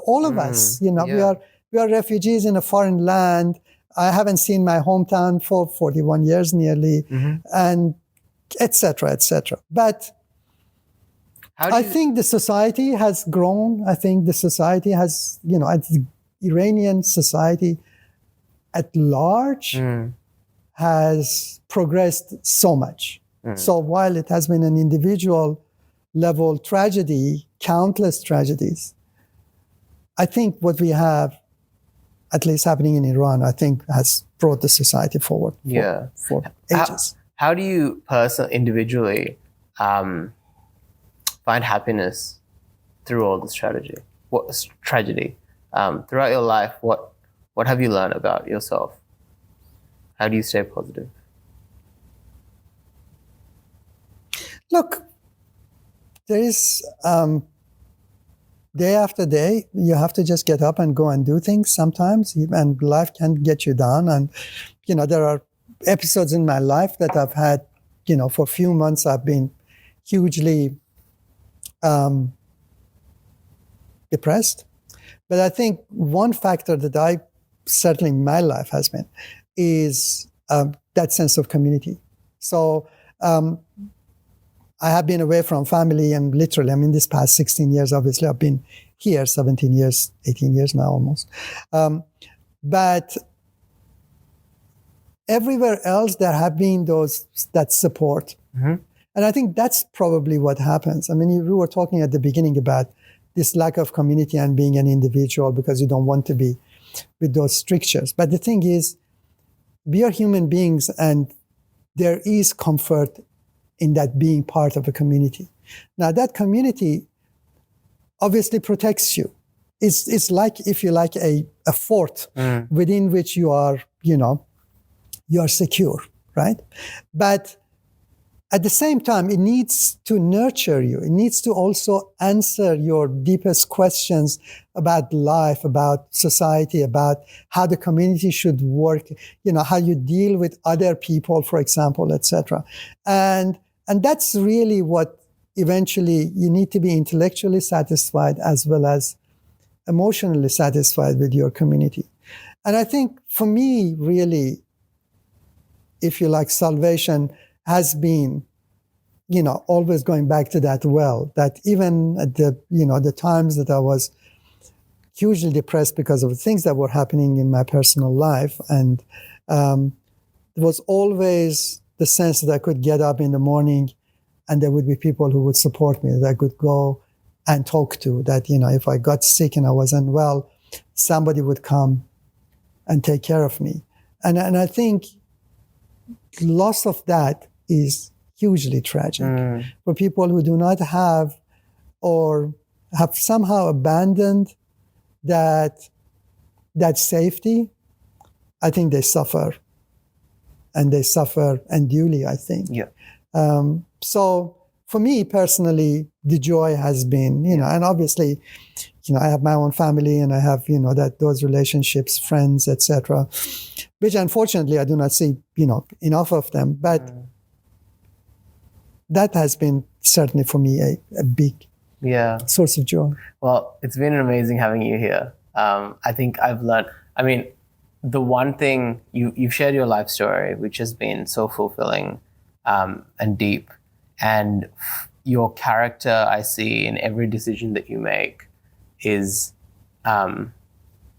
All of us, we are refugees in a foreign land. I haven't seen my hometown for 41 years nearly, and et cetera, et cetera. But I think the society has grown. I think the society has, Iranian society at large has progressed so much. So while it has been an individual level tragedy, countless tragedies, I think what we have, at least happening in Iran, I think has brought the society forward for ages. How do you individually find happiness through all this tragedy? Throughout your life, what have you learned about yourself? How do you stay positive? Look, there is day after day, you have to just get up and go and do things sometimes, and life can get you down. And, there are episodes in my life that I've had, for a few months, I've been hugely depressed. But I think one factor that certainly in my life has been, is that sense of community. So I have been away from family, and literally, this past 16 years, obviously, I've been here 17 years, 18 years now almost. But everywhere else, there have been that support. And I think that's probably what happens. We were talking at the beginning about this lack of community and being an individual because you don't want to be with those strictures. But the thing is, we are human beings, and there is comfort in that being part of a community. Now, that community obviously protects you. It's like, if you like, a fort within which you are, you are secure, right? But at the same time, it needs to nurture you. It needs to also answer your deepest questions about life, about society, about how the community should work, how you deal with other people, for example, etc. And that's really what eventually you need to be intellectually satisfied as well as emotionally satisfied with your community. And I think for me, really, if you like, salvation has been, always going back to that well, that even at the times that I was hugely depressed because of the things that were happening in my personal life. And there was always the sense that I could get up in the morning and there would be people who would support me, that I could go and talk to, that, if I got sick and I wasn't well, somebody would come and take care of me. And I think loss of that is hugely tragic. For people who do not have or have somehow abandoned that safety, I think they suffer. And they suffer unduly, I think. Yeah. So for me personally, the joy has been, and obviously, I have my own family and I have, those relationships, friends, etc., which unfortunately I do not see, enough of them. But that has been certainly for me a big source of joy. Well, it's been amazing having you here. I think I've learned, the one thing, you've shared your life story, which has been so fulfilling and deep. And your character, I see in every decision that you make, is you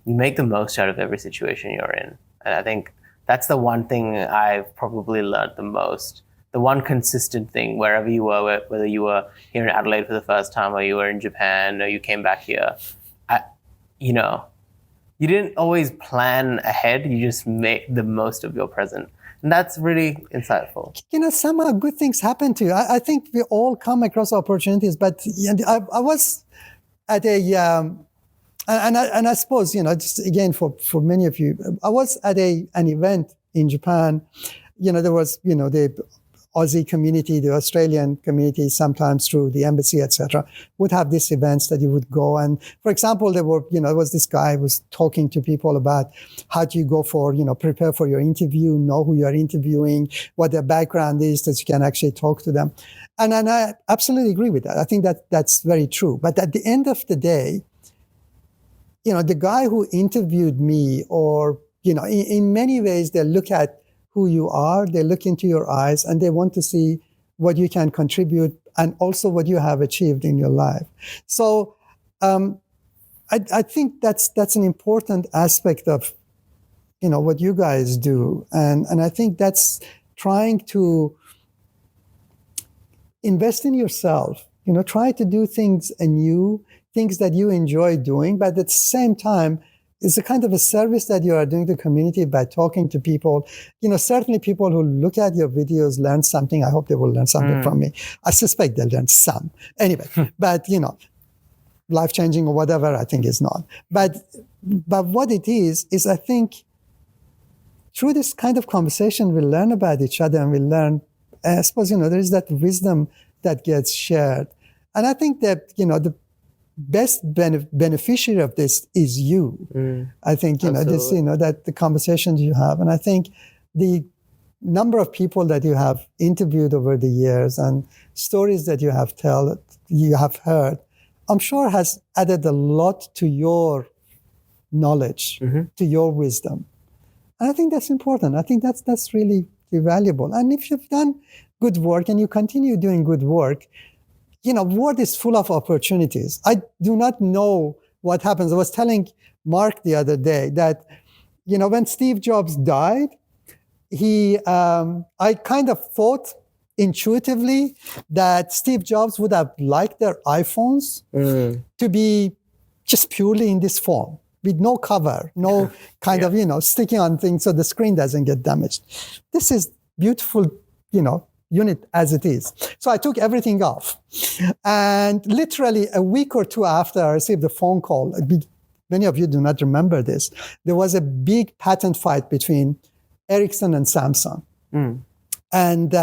make the most out of every situation you're in. And I think that's the one thing I've probably learned the most. The one consistent thing, wherever you were, whether you were here in Adelaide for the first time or you were in Japan or you came back here, you didn't always plan ahead. You just make the most of your present. And that's really insightful. Somehow good things happen to you. I think we all come across opportunities, but I was at and I suppose, just again, for many of you, I was at an event in Japan. There was, the Aussie community, the Australian community, sometimes through the embassy, etc., would have these events that you would go. And for example, there was this guy who was talking to people about how do you go for, prepare for your interview, know who you are interviewing, what their background is, that you can actually talk to them. And I absolutely agree with that. I think that's very true. But at the end of the day, the guy who interviewed me, or, in many ways, they look at who you are, they look into your eyes, and they want to see what you can contribute and also what you have achieved in your life. So I think that's an important aspect of, what you guys do. And I think that's trying to invest in yourself, try to do things anew, things that you enjoy doing, but at the same time, it's a kind of a service that you are doing to the community by talking to people. Certainly people who look at your videos learn something. I hope they will learn something from me. I suspect they'll learn some. Anyway, but, life-changing or whatever, I think is not. But what it is I think through this kind of conversation, we learn about each other and we learn, I suppose, there is that wisdom that gets shared. And I think that, the best beneficiary of this is you. I think, this, that the conversations you have. And I think the number of people that you have interviewed over the years and stories that you have heard, I'm sure has added a lot to your knowledge, to your wisdom. And I think that's important. I think that's really valuable. And if you've done good work and you continue doing good work, world is full of opportunities. I do not know what happens. I was telling Mark the other day that, when Steve Jobs died, I kind of thought intuitively that Steve Jobs would have liked their iPhones to be just purely in this form, with no cover, no kind of, sticking on things so the screen doesn't get damaged. This is beautiful, unit as it is. So I took everything off. And literally a week or two after I received a phone call, many of you do not remember this, there was a big patent fight between Ericsson and Samsung. And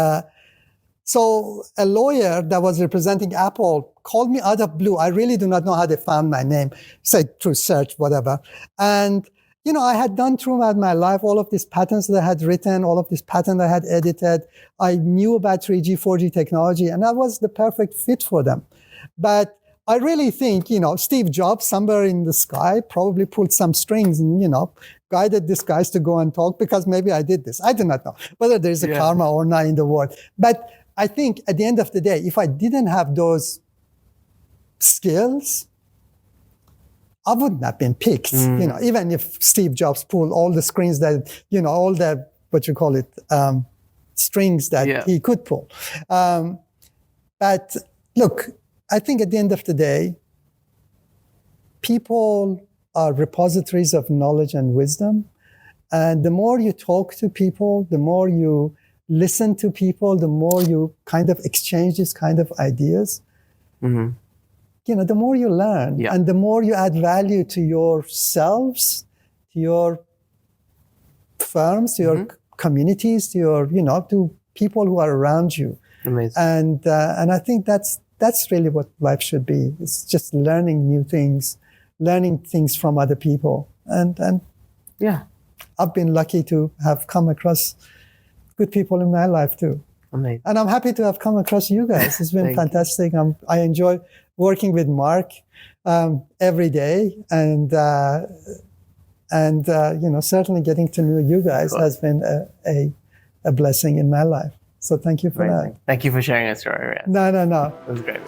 So a lawyer that was representing Apple called me out of blue. I really do not know how they found my name, say through search, whatever. And, I had done throughout my life all of these patents that I had written, all of these patents I had edited. I knew about 3G, 4G technology, and I was the perfect fit for them. But I really think, Steve Jobs, somewhere in the sky, probably pulled some strings and, guided these guys to go and talk, because maybe I did this. I do not know whether there's a karma or not in the world. But I think at the end of the day, if I didn't have those skills, I wouldn't have been picked. Even if Steve Jobs pulled all the screens that, all the, strings that he could pull. But look, I think at the end of the day, people are repositories of knowledge and wisdom. And the more you talk to people, the more you listen to people, the more you kind of exchange these kind of ideas, the more you learn and the more you add value to yourselves, to your firms, to your communities, to your, to people who are around you. Amazing. And I think that's really what life should be. It's just learning new things, learning things from other people. And I've been lucky to have come across good people in my life too. Amazing. And I'm happy to have come across you guys. It's been fantastic. I enjoy working with Mark every day. And certainly getting to know you guys has been a blessing in my life. So thank you for that. Thank you for sharing your story, Riaz. No. It was great.